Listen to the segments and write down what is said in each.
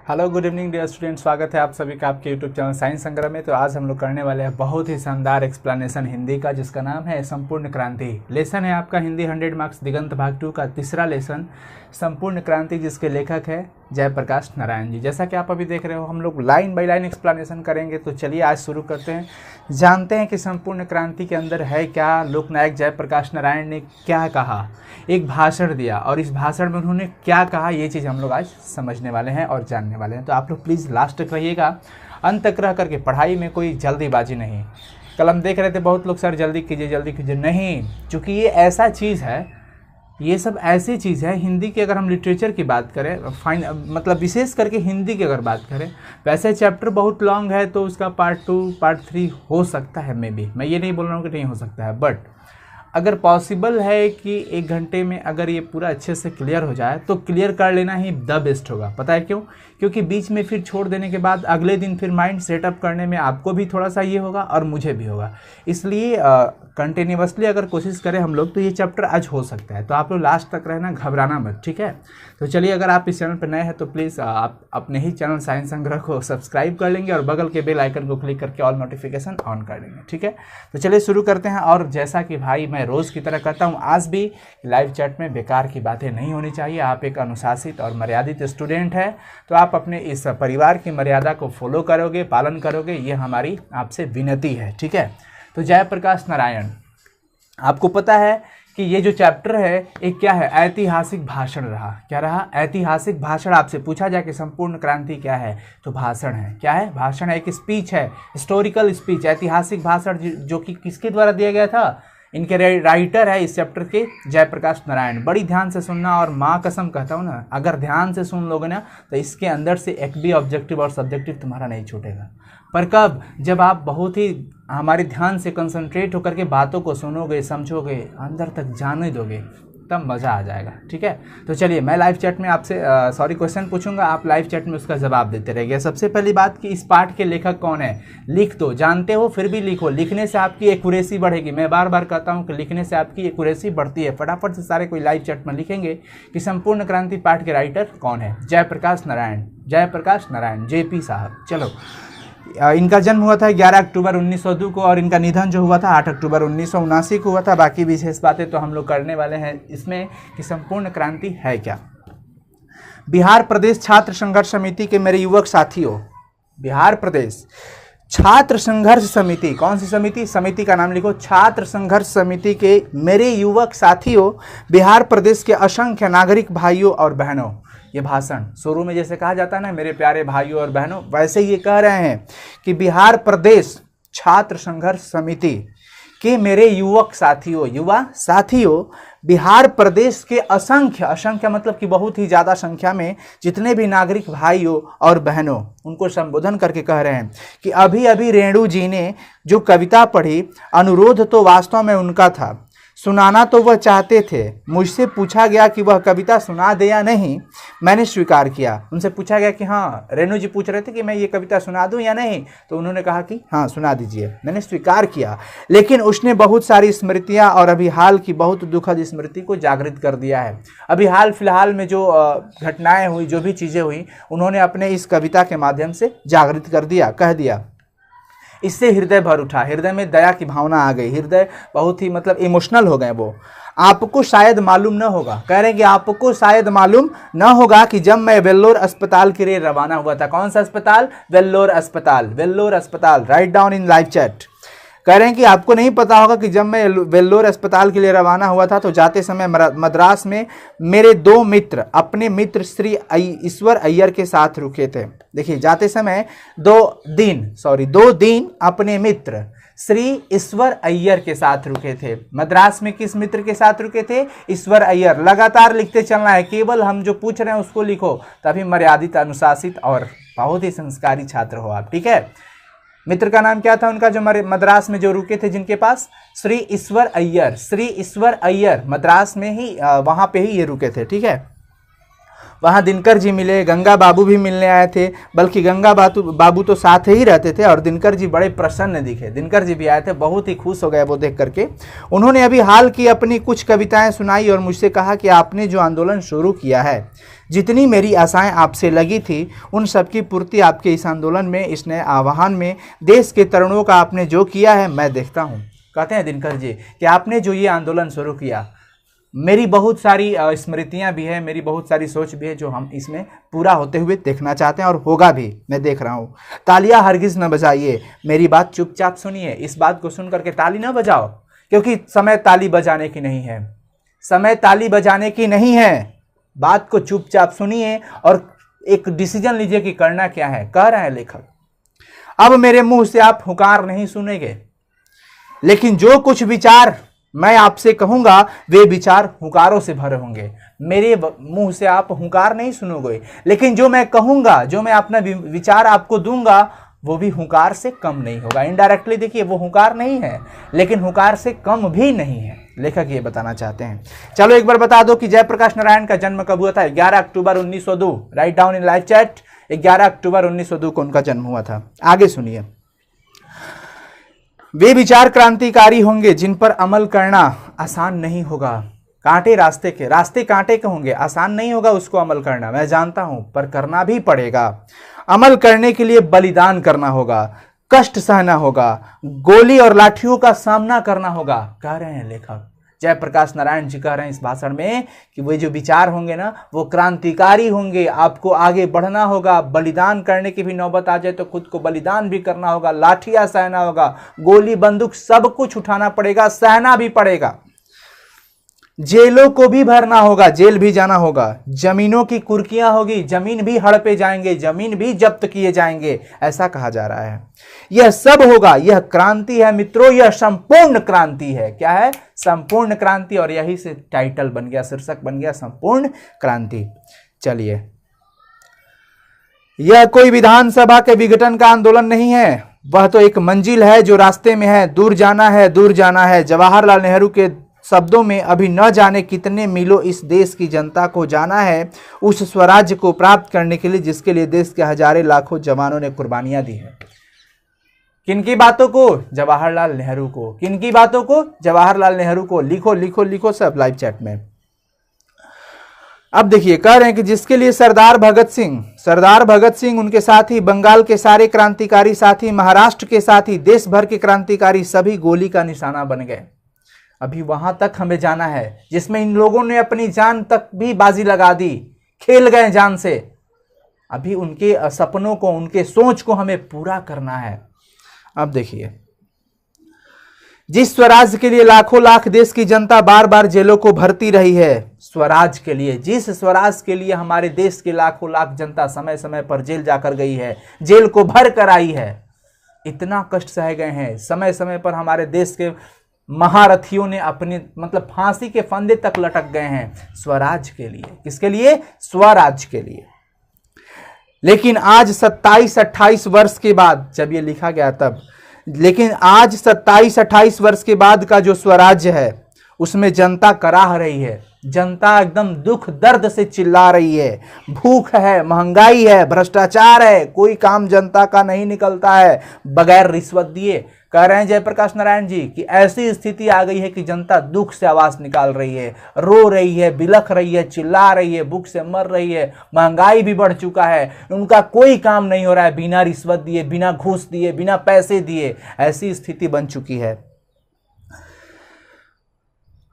Hello good evening dear student, स्वागत है आप सभी का आपके यूट्यूब चैनल साइंस संग्रह में। तो आज हम लोग करने वाले हैं बहुत ही शानदार एक्सप्लेनेशन हिंदी का, जिसका नाम है संपूर्ण क्रांति। लेसन है आपका हिंदी 100 मार्क्स दिगंत भाग 2 का तीसरा लेसन संपूर्ण क्रांति, जिसके लेखक है जयप्रकाश नारायण जी। जैसा कि आप अभी देख रहे हो, हम लोग लाइन बाय लाइन एक्सप्लेनेशन करेंगे। तो चलिए आज शुरू करते हैं, जानते हैं कि संपूर्ण क्रांति के अंदर है क्या। लोकनायक जयप्रकाश नारायण ने क्या कहा, एक भाषण दिया और इस भाषण में उन्होंने क्या कहा, ये चीज़ हम लोग आज समझने वाले हैं और जानने वाले हैं। तो आप लोग प्लीज़ लास्ट तक रहिएगा, अंत तक रह करके। पढ़ाई में कोई जल्दीबाजी नहीं। कल हम देख रहे थे बहुत लोग सर जल्दी कीजिए नहीं, क्योंकि ये ऐसा चीज़ है, ये सब ऐसी चीज़ है। हिंदी की अगर हम लिटरेचर की बात करें, मतलब विशेष करके हिंदी की अगर बात करें, वैसे चैप्टर बहुत लॉन्ग है तो उसका पार्ट 2 पार्ट 3 हो सकता है। मे बी मैं ये नहीं बोल रहा हूँ कि नहीं हो सकता है, बट अगर पॉसिबल है कि 1 घंटे में अगर ये पूरा अच्छे से क्लियर हो जाए तो क्लियर कर लेना ही द बेस्ट होगा। पता है क्यों? क्योंकि बीच में फिर छोड़ देने के बाद अगले दिन फिर माइंड सेटअप करने में आपको भी थोड़ा सा ये होगा और मुझे भी होगा। इसलिए कंटिन्यूसली अगर कोशिश करें हम लोग तो ये चैप्टर आज हो सकता है। तो आप लोग लास्ट तक रहना, घबराना मत, ठीक है। तो चलिए, अगर आप इस चैनल पर नए हैं तो प्लीज़ आप अपने ही चैनल साइंस संग्रह को सब्सक्राइब कर लेंगे और बगल के बेल आइकन को क्लिक करके ऑल नोटिफिकेशन ऑन कर देंगे, ठीक है। तो चलिए शुरू करते हैं। और जैसा कि भाई मैं रोज़ की तरह करता हूँ, आज भी लाइव चैट में बेकार की बातें नहीं होनी चाहिए। आप एक अनुशासित और मर्यादित स्टूडेंट हैं, तो आप अपने इस परिवार की मर्यादा को फॉलो करोगे, पालन करोगे, ये हमारी आपसे विनती है, ठीक है। तो जयप्रकाश नारायण, आपको पता है कि ये जो चैप्टर है एक क्या है, ऐतिहासिक भाषण रहा। क्या रहा? ऐतिहासिक भाषण। आपसे पूछा जाए कि संपूर्ण क्रांति क्या है, तो भाषण है। क्या है? भाषण है, एक स्पीच है, हिस्टोरिकल स्पीच, ऐतिहासिक भाषण, जो कि किसके द्वारा दिया गया था? इनके राइटर है इस चैप्टर के जयप्रकाश नारायण। बड़ी ध्यान से सुनना, और माँ कसम कहता हूँ ना, अगर ध्यान से सुन लोगे ना तो इसके अंदर से एक भी ऑब्जेक्टिव और सब्जेक्टिव तुम्हारा नहीं छूटेगा। पर कब? जब आप बहुत ही हमारे ध्यान से कंसंट्रेट होकर के बातों को सुनोगे, समझोगे, अंदर तक जाने दोगे, तब मज़ा आ जाएगा, ठीक है। तो चलिए, मैं लाइव चैट में आपसे क्वेश्चन पूछूंगा, आप लाइव चैट में उसका जवाब देते रहिए। सबसे पहली बात कि इस पाठ के लेखक कौन है? लिख दो, जानते हो फिर भी लिखो। लिखने से आपकी एक्यूरेसी बढ़ेगी। मैं बार बार कहता हूं कि लिखने से आपकी एक्यूरेसी बढ़ती है। फटाफट से सारे कोई लाइव चैट में लिखेंगे कि संपूर्ण क्रांति पाठ के राइटर कौन है। जयप्रकाश नारायण, जयप्रकाश नारायण, जेपी साहब। चलो, इनका जन्म हुआ था 11 अक्टूबर 1902 को और इनका निधन जो हुआ था 8 अक्टूबर 1979 को हुआ था। बाकी विशेष बातें तो हम लोग करने वाले हैं इसमें कि संपूर्ण क्रांति है क्या। बिहार प्रदेश छात्र संघर्ष समिति के मेरे युवक साथियों, बिहार प्रदेश छात्र संघर्ष समिति, कौन सी समिति? समिति का नाम लिखो, छात्र संघर्ष समिति के मेरे युवक साथियों, बिहार प्रदेश के असंख्य नागरिक भाइयों और बहनों। ये भाषण शुरू में जैसे कहा जाता है ना, मेरे प्यारे भाइयों और बहनों, वैसे ये कह रहे हैं कि बिहार प्रदेश छात्र संघर्ष समिति के मेरे युवक साथियों, युवा साथियों, बिहार प्रदेश के असंख्य, असंख्य मतलब कि बहुत ही ज़्यादा संख्या में जितने भी नागरिक भाइयों और बहनों, उनको संबोधन करके कह रहे हैं कि अभी अभी रेणु जी ने जो कविता पढ़ी, अनुरोध तो वास्तव में उनका था, सुनाना तो वह चाहते थे। मुझसे पूछा गया कि वह कविता सुना दे या नहीं, मैंने स्वीकार किया। उनसे पूछा गया कि हाँ, रेणु जी पूछ रहे थे कि मैं ये कविता सुना दूं या नहीं, तो उन्होंने कहा कि हाँ सुना दीजिए। मैंने स्वीकार किया, लेकिन उसने बहुत सारी स्मृतियां और अभी हाल की बहुत दुखद स्मृति को जागृत कर दिया है। अभी हाल फिलहाल में जो घटनाएं हुई, जो भी चीज़ें हुई, उन्होंने अपने इस कविता के माध्यम से जागृत कर दिया, कह दिया। इससे हृदय भर उठा, हृदय में दया की भावना आ गई, हृदय बहुत ही मतलब इमोशनल हो गए वो। आपको शायद मालूम न होगा, कह रहे हैं कि आपको शायद मालूम न होगा कि जब मैं वेल्लोर अस्पताल के लिए रवाना हुआ था। कौन सा अस्पताल? वेल्लोर अस्पताल, वेल्लोर अस्पताल, write down in live chat. कह रहे हैं कि आपको नहीं पता होगा कि जब मैं वेल्लोर अस्पताल के लिए रवाना हुआ था तो जाते समय मद्रास में मेरे 2 मित्र, अपने मित्र श्री ईश्वर अय्यर के साथ रुके थे। देखिए, जाते समय 2 दिन अपने मित्र श्री ईश्वर अय्यर के साथ रुके थे। मद्रास में किस मित्र के साथ रुके थे? ईश्वर अय्यर। लगातार लिखते चलना है, केवल हम जो पूछ रहे हैं उसको लिखो, तभी मर्यादित, अनुशासित और बहुत ही संस्कारी छात्र हो आप, ठीक है। मित्र का नाम क्या था उनका, जो मद्रास में जो रुके थे, जिनके पास? श्री ईश्वर अय्यर। श्री ईश्वर अय्यर मद्रास में ही, वहाँ पे ही ये रुके थे, ठीक है। वहाँ दिनकर जी मिले, गंगा बाबू भी मिलने आए थे, बल्कि गंगा बाबू तो साथ ही रहते थे और दिनकर जी बड़े प्रसन्न दिखे। दिनकर जी भी आए थे, बहुत ही खुश हो गए वो देख करके। उन्होंने अभी हाल की अपनी कुछ कविताएं सुनाई और मुझसे कहा कि आपने जो आंदोलन शुरू किया है, जितनी मेरी आशाएं आपसे लगी थी, उन सब की पूर्ति आपके इस आंदोलन में, इस नए आह्वान में, देश के तरुणों का आपने जो किया है मैं देखता हूँ। कहते हैं दिनकर जी कि आपने जो ये आंदोलन शुरू किया, मेरी बहुत सारी स्मृतियां भी है, मेरी बहुत सारी सोच भी है जो हम इसमें पूरा होते हुए देखना चाहते हैं और होगा भी, मैं देख रहा हूँ। तालियां हरगिज न बजाइए, मेरी बात चुपचाप सुनिए। इस बात को सुन करके ताली ना बजाओ, क्योंकि समय ताली बजाने की नहीं है, समय ताली बजाने की नहीं है। बात को चुपचाप सुनिए और एक डिसीजन लीजिए कि करना क्या है। कह रहे हैं लेखक, अब मेरे मुंह से आप हुकार नहीं सुनेंगे, लेकिन जो कुछ विचार मैं आपसे कहूंगा वे विचार हुकारों से भरे होंगे। मेरे मुंह से आप हुकार नहीं सुनोगे, लेकिन जो मैं कहूंगा, जो मैं अपना विचार आपको दूंगा, वो भी हुकार से कम नहीं होगा। इनडायरेक्टली देखिए, वो हुकार नहीं है, लेकिन हुकार से कम भी नहीं है। लेखक ये बताना चाहते हैं। चलो एक बार बता दो कि जयप्रकाश नारायण का जन्म कब हुआ था? 11 अक्टूबर 1902। Write down in live chat, 11 अक्टूबर 1902 को उनका जन्म हुआ था। आगे सुनिए। वे विचार क्रांतिकारी होंगे जिन पर अमल करना आसान नहीं होगा। कांटे रास्ते कांटे के होंगे, आसान नहीं होगा उसको अमल करना, मैं जानता हूं, पर करना भी पड़ेगा। अमल करने के लिए बलिदान करना होगा, कष्ट सहना होगा, गोली और लाठियों का सामना करना होगा। कह रहे हैं लेखक जयप्रकाश नारायण जी, कह रहे हैं इस भाषण में कि वे जो विचार होंगे ना, वो क्रांतिकारी होंगे। आपको आगे बढ़ना होगा, बलिदान करने की भी नौबत आ जाए तो खुद को बलिदान भी करना होगा, लाठियां सहना होगा, गोली बंदूक सब कुछ उठाना पड़ेगा, सहना भी पड़ेगा। जेलों को भी भरना होगा, जेल भी जाना होगा। जमीनों की कुर्कियां होगी, जमीन भी हड़पे जाएंगे, जमीन भी जब्त किए जाएंगे, ऐसा कहा जा रहा है। यह सब होगा, यह क्रांति है मित्रों, यह संपूर्ण क्रांति है। क्या है? संपूर्ण क्रांति। और यही से टाइटल बन गया, शीर्षक बन गया, संपूर्ण क्रांति। चलिए, यह कोई विधानसभा के विघटन का आंदोलन नहीं है, वह तो एक मंजिल है जो रास्ते में है। दूर जाना है, दूर जाना है। जवाहरलाल नेहरू के शब्दों में, अभी न जाने कितने मीलों इस देश की जनता को जाना है, उस स्वराज्य को प्राप्त करने के लिए जिसके लिए देश के हजारों लाखों जवानों ने कुर्बानियां दी हैं। किनकी बातों को? जवाहरलाल नेहरू को। किनकी बातों को? जवाहरलाल नेहरू को। लिखो लिखो लिखो सब लाइव चैट में। अब देखिए, कह रहे हैं कि जिसके लिए सरदार भगत सिंह, उनके साथी, बंगाल के सारे क्रांतिकारी साथी, महाराष्ट्र के साथी, देश भर के क्रांतिकारी सभी गोली का निशाना बन गए। अभी वहां तक हमें जाना है जिसमें इन लोगों ने अपनी जान तक भी बाजी लगा दी, खेल गए जान से। अभी उनके सपनों को, उनके सोच को हमें पूरा करना है। अब देखिए, जिस स्वराज के लिए लाखों लाख देश की जनता बार बार जेलों को भरती रही है, स्वराज के लिए, जिस स्वराज के लिए हमारे देश के लाखों लाख जनता समय समय पर जेल जाकर गई है, जेल को भर कर आई है, इतना कष्ट सहे गए हैं। समय समय पर हमारे देश के महारथियों ने अपने फांसी के फंदे तक लटक गए हैं स्वराज के लिए। किसके लिए? स्वराज के लिए। लेकिन आज 27-28 वर्ष के बाद, जब ये लिखा गया तब, लेकिन आज 27-28 वर्ष के बाद का जो स्वराज्य है, उसमें जनता कराह रही है। जनता एकदम दुख दर्द से चिल्ला रही है। भूख है, महंगाई है, भ्रष्टाचार है, कोई काम जनता का नहीं निकलता है बगैर रिश्वत दिए। कह रहे हैं जयप्रकाश नारायण जी कि ऐसी स्थिति आ गई है कि जनता दुख से आवाज निकाल रही है, रो रही है, बिलख रही है, चिल्ला रही है, भूख से मर रही है, महंगाई भी बढ़ चुका है, उनका कोई काम नहीं हो रहा है बिना रिश्वत दिए, बिना घूस दिए, बिना पैसे दिए। ऐसी स्थिति बन चुकी है।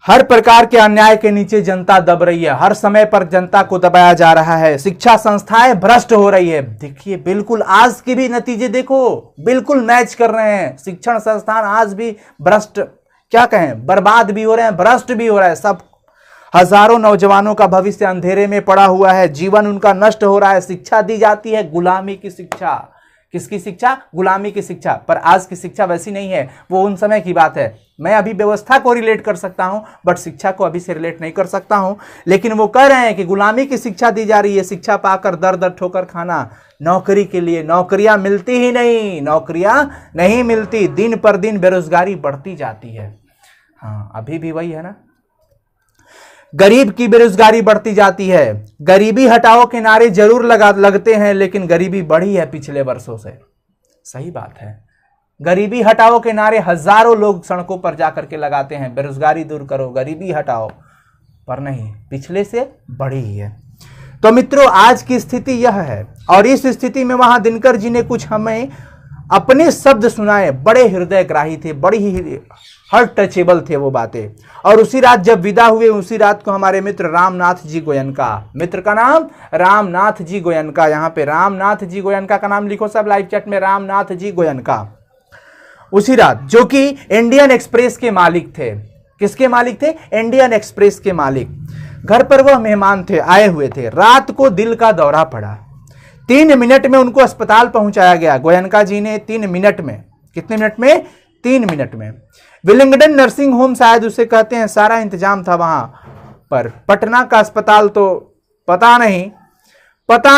हर प्रकार के अन्याय के नीचे जनता दब रही है, हर समय पर जनता को दबाया जा रहा है। शिक्षा संस्थाएं भ्रष्ट हो रही है। देखिए, बिल्कुल आज के भी नतीजे देखो, बिल्कुल मैच कर रहे हैं। शिक्षण संस्थान आज भी भ्रष्ट, क्या कहें, बर्बाद भी हो रहे हैं, भ्रष्ट भी हो रहा है। सब हजारों नौजवानों का भविष्य अंधेरे में पड़ा हुआ है, जीवन उनका नष्ट हो रहा है। शिक्षा दी जाती है गुलामी की शिक्षा। किसकी शिक्षा? गुलामी की शिक्षा। पर आज की शिक्षा वैसी नहीं है, वो उन समय की बात है। मैं अभी व्यवस्था को रिलेट कर सकता हूं, बट शिक्षा को अभी से रिलेट नहीं कर सकता हूं। लेकिन वो कह रहे हैं कि गुलामी की शिक्षा दी जा रही है, शिक्षा पाकर दर दर ठोकर खाना। नौकरी के लिए नौकरियां मिलती ही नहीं, नौकरियां नहीं मिलती, दिन पर दिन बेरोजगारी बढ़ती जाती है। हाँ, अभी भी वही है ना। गरीब की बेरोजगारी बढ़ती जाती है। गरीबी हटाओ के नारे जरूर लगते हैं, लेकिन गरीबी बढ़ी है पिछले वर्षों से। सही बात है, गरीबी हटाओ के नारे हजारों लोग सड़कों पर जाकर के लगाते हैं, बेरोजगारी दूर करो, गरीबी हटाओ, पर नहीं, पिछले से बढ़ी ही है। तो मित्रों, आज की स्थिति यह है, और इस स्थिति में वहां दिनकर जी ने कुछ हमें अपने शब्द सुनाए, बड़े हृदयग्राही थे, बड़ी ही हार्ट टचेबल थे वो बातें। और उसी रात जब विदा हुए, उसी रात को हमारे मित्र रामनाथ जी गोयनका, मित्र का नाम रामनाथ जी गोयनका, यहां पे रामनाथ जी गोयनका का नाम लिखो सब लाइव चैट में, रामनाथ जी गोयनका। उसी रात, जो कि इंडियन एक्सप्रेस के मालिक थे, किसके मालिक थे? इंडियन एक्सप्रेस के मालिक। घर पर वह मेहमान थे, आए हुए थे। रात को दिल का दौरा पड़ा, 3 मिनट में उनको अस्पताल पहुंचाया गया। गोयनका जी ने 3 मिनट में, कितने मिनट में? 3 मिनट में। विलिंगडन नर्सिंग होम शायद उसे कहते हैं, सारा इंतजाम था वहां पर। पटना का अस्पताल तो पता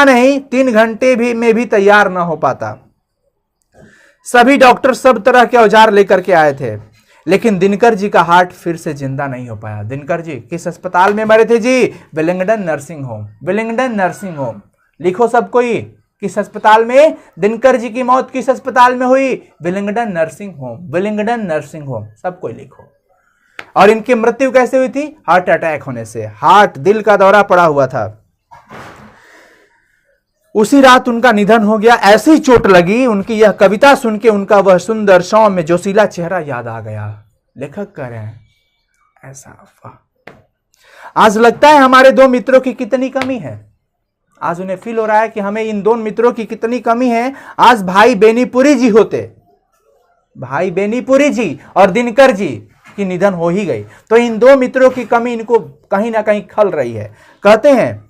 नहीं 3 घंटे भी में भी तैयार ना हो पाता। सभी डॉक्टर सब तरह के औजार लेकर के आए थे, लेकिन दिनकर जी का हार्ट फिर से जिंदा नहीं हो पाया। दिनकर जी किस अस्पताल में मरे थे जी? Willingdon nursing home. Willingdon nursing home लिखो सब कोई, किस अस्पताल में दिनकर जी की मौत किस अस्पताल में हुई? Willingdon nursing home, Willingdon nursing home, सब कोई लिखो। और इनकी मृत्यु कैसे हुई थी? हार्ट अटैक होने से, हार्ट, दिल का दौरा पड़ा हुआ था। उसी रात उनका निधन हो गया। ऐसी चोट लगी, उनकी यह कविता सुन के उनका वह सुंदर सौम्य जोशीला चेहरा याद आ गया। लेखक कह रहे हैं ऐसा। आज लगता है हमारे 2 मित्रों की कितनी कमी है। आज उन्हें फील हो रहा है कि हमें इन 2 मित्रों की कितनी कमी है। आज भाई बेनीपुरी जी होते, भाई बेनीपुरी जी और दिनकर जी की निधन हो ही गई, तो इन 2 मित्रों की कमी इनको कहीं ना कहीं खल रही है। कहते हैं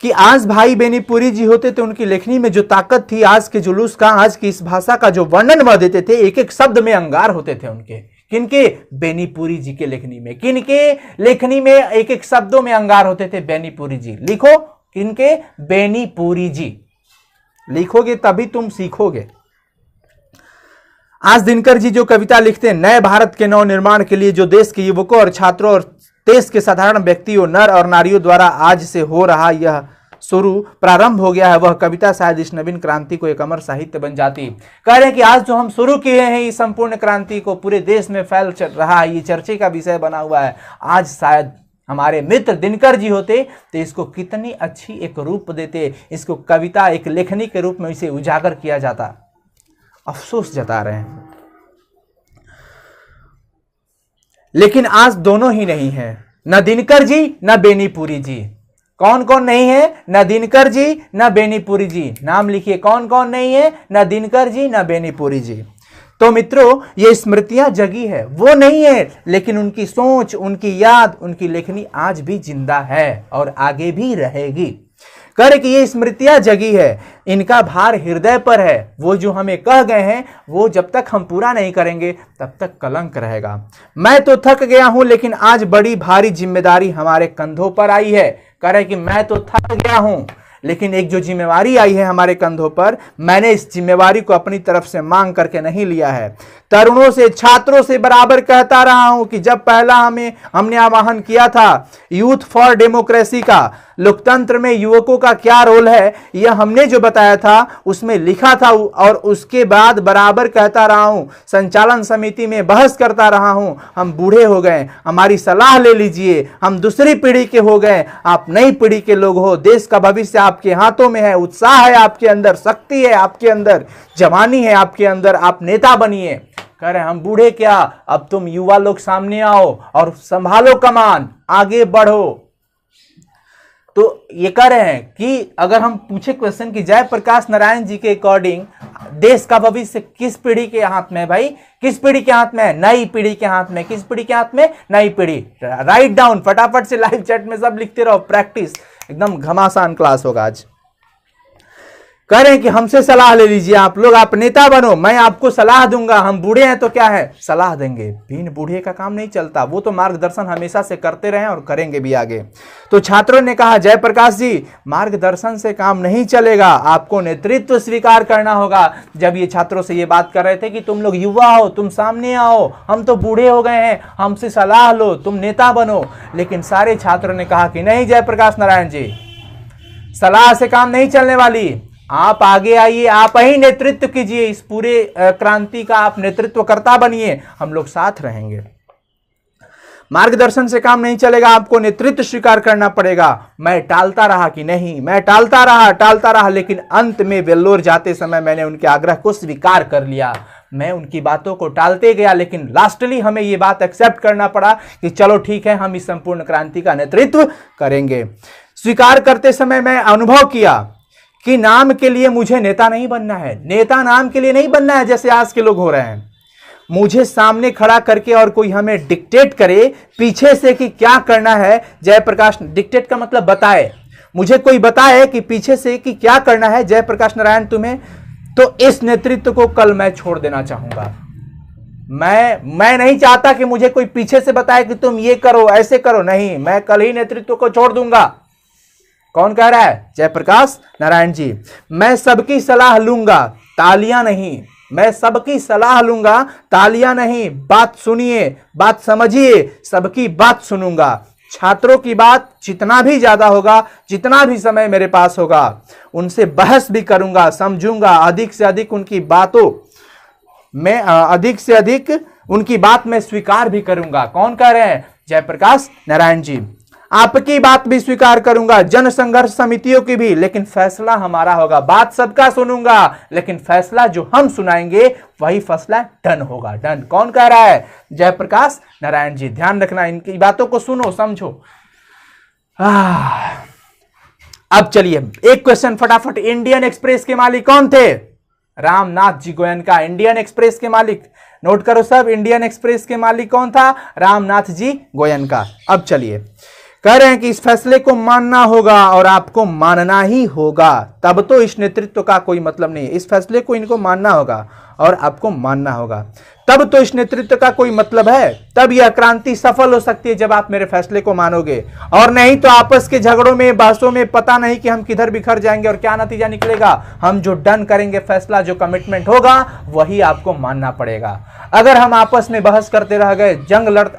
कि आज भाई बेनीपुरी जी होते तो उनकी लेखनी में जो ताकत थी, आज के जुलूस का, आज की इस भाषा का जो वर्णन वह देते थे, एक एक शब्द में अंगार होते थे उनके। किनके? बेनीपुरी जी के लेखनी में। किनके लेखनी में एक एक शब्दों में अंगार होते थे? बेनीपुरी जी। लिखो, किनके? बेनीपुरी जी। लिखोगे तभी तुम सीखोगे। आज दिनकर जी जो कविता लिखते हैं, नए भारत के नव निर्माण के लिए जो देश के युवकों और छात्रों और देश के साधारण व्यक्तियों, नर और नारियों द्वारा आज से हो रहा यह शुरू प्रारंभ हो गया है, वह कविता शायद इस नवीन क्रांति को एक अमर साहित्य बन जाती। कह रहे हैं कि आज जो हम शुरू किए हैं इस संपूर्ण क्रांति को, पूरे देश में फैल रहा है, ये चर्चे का विषय बना हुआ है। आज शायद हमारे मित्र दिनकर जी होते तो इसको कितनी अच्छी एक रूप देते, इसको कविता, एक लेखनी के रूप में इसे उजागर किया जाता। अफसोस जता रहे हैं, लेकिन आज दोनों ही नहीं है, न दिनकर जी न बेनीपुरी जी। कौन कौन नहीं है? न दिनकर जी न बेनीपुरी जी। नाम लिखिए, कौन कौन नहीं है? न दिनकर जी न बेनीपुरी जी। तो मित्रों, ये स्मृतियां जगी है, वो नहीं है, लेकिन उनकी सोच, उनकी याद, उनकी लेखनी आज भी जिंदा है और आगे भी रहेगी। कह रहे कि ये स्मृतियां जगी है, इनका भार हृदय पर है। वो जो हमें कह गए हैं, वो जब तक हम पूरा नहीं करेंगे तब तक कलंक रहेगा। मैं तो थक गया हूं, लेकिन आज बड़ी भारी जिम्मेदारी हमारे कंधों पर आई है। कह रहे कि मैं तो थक गया हूं, लेकिन एक जो जिम्मेवारी आई है हमारे कंधों पर, मैंने इस जिम्मेवारी को अपनी तरफ से मांग करके नहीं लिया है। तरुणों से, छात्रों से बराबर कहता रहा हूं कि जब पहला हमने आह्वान किया था यूथ फॉर डेमोक्रेसी का, लोकतंत्र में युवकों का क्या रोल है, यह हमने जो बताया था उसमें लिखा था, और उसके बाद बराबर कहता रहा हूं, संचालन समिति में बहस करता रहा हूं। हम बूढ़े हो गए, हमारी सलाह ले लीजिए, हम दूसरी पीढ़ी के हो गए, आप नई पीढ़ी के लोग हो, देश का भविष्य आपके हाथों में है, उत्साह है आपके अंदर, शक्ति है आपके अंदर, जवानी है आपके अंदर, आप नेता बनिए। कह रहे हम बूढ़े क्या, अब तुम युवा लोग सामने आओ और संभालो कमान, आगे बढ़ो। तो ये कह रहे हैं कि अगर हम पूछे क्वेश्चन कि जयप्रकाश नारायण जी के अकॉर्डिंग देश का भविष्य किस पीढ़ी के हाथ में है? भाई किस पीढ़ी के हाथ में है? नई पीढ़ी के हाथ में। किस पीढ़ी के हाथ में? नई पीढ़ी। राइट डाउन, फटाफट से लाइव चैट में सब लिखते रहो, प्रैक्टिस, एकदम घमासान क्लास होगा आज। कह रहे हैं कि हमसे सलाह ले लीजिए आप लोग, आप नेता बनो, मैं आपको सलाह दूंगा। हम बूढ़े हैं तो क्या है, सलाह देंगे। बिन बूढ़े का काम नहीं चलता, वो तो मार्गदर्शन हमेशा से करते रहे और करेंगे भी आगे। तो छात्रों ने कहा, जयप्रकाश जी मार्गदर्शन से काम नहीं चलेगा, आपको नेतृत्व स्वीकार करना होगा। जब ये छात्रों से ये बात कर रहे थे कि तुम लोग युवा हो, तुम सामने आओ, हम तो बूढ़े हो गए हैं, हमसे सलाह लो, तुम नेता बनो। लेकिन सारे छात्रों ने कहा कि नहीं जयप्रकाश नारायण जी, सलाह से काम नहीं चलने वाली, आप आगे आइए, आप ही नेतृत्व कीजिए, इस पूरे क्रांति का आप नेतृत्वकर्ता बनिए, हम लोग साथ रहेंगे। मार्गदर्शन से काम नहीं चलेगा, आपको नेतृत्व स्वीकार करना पड़ेगा। मैं टालता रहा कि नहीं, मैं टालता रहा, लेकिन अंत में वेल्लोर जाते समय मैंने उनके आग्रह को स्वीकार कर लिया। मैं उनकी बातों को टालते गया, लेकिन लास्टली हमें यह बात एक्सेप्ट करना पड़ा कि चलो ठीक है, हम इस संपूर्ण क्रांति का नेतृत्व करेंगे। स्वीकार करते समय मैं अनुभव किया कि नाम के लिए मुझे नेता नहीं बनना है, नेता नाम के लिए नहीं बनना है जैसे आज के लोग हो रहे हैं। मुझे सामने खड़ा करके और कोई हमें डिक्टेट करे पीछे से कि क्या करना है। जयप्रकाश, डिक्टेट का मतलब बताए, मुझे कोई बताए कि पीछे से कि क्या करना है जयप्रकाश नारायण तुम्हें, तो इस नेतृत्व को कल मैं छोड़ देना चाहूंगा। मैं नहीं चाहता कि मुझे कोई पीछे से बताए कि तुम ये करो, ऐसे करो, नहीं, मैं कल ही नेतृत्व को छोड़ दूंगा। कौन कह रहा है, जयप्रकाश नारायण जी। मैं सबकी सलाह लूंगा, तालियां नहीं, मैं सबकी सलाह लूंगा, तालियां नहीं, बात सुनिए, बात समझिए, सबकी बात सुनूंगा। छात्रों की बात जितना भी ज्यादा होगा, जितना भी समय मेरे पास होगा, उनसे बहस भी करूंगा, समझूंगा, अधिक से अधिक उनकी बातों में अधिक से अधिक उनकी बात में स्वीकार भी करूंगा। कौन कह रहे हैं, जयप्रकाश नारायण जी। आपकी बात भी स्वीकार करूंगा, जन संघर्ष समितियों की भी, लेकिन फैसला हमारा होगा। बात सबका सुनूंगा, लेकिन फैसला जो हम सुनाएंगे वही फैसला डन होगा, डन। कौन कह रहा है, जयप्रकाश नारायण जी। ध्यान रखना, इनकी बातों को सुनो, समझो। अब चलिए एक क्वेश्चन फटाफट। इंडियन एक्सप्रेस के मालिक कौन थे, रामनाथ जी गोयनका। इंडियन एक्सप्रेस के मालिक, नोट करो सब, इंडियन एक्सप्रेस के मालिक कौन था, रामनाथ जी गोयनका। अब चलिए, कह रहे हैं कि इस फैसले को मानना होगा और आपको मानना ही होगा, तब तो इस नेतृत्व का कोई मतलब नहीं। इस फैसले को इनको मानना होगा और आपको मानना होगा, तब तो इस नेतृत्व का कोई मतलब है, तब यह क्रांति सफल हो सकती है जब आप मेरे फैसले को मानोगे। और नहीं तो आपस के झगड़ों में, बहसों में पता नहीं कि हम किधर बिखर जाएंगे और क्या नतीजा निकलेगा। हम जो डन करेंगे फैसला, जो कमिटमेंट होगा, वही आपको मानना पड़ेगा। अगर हम आपस में बहस करते रह गए,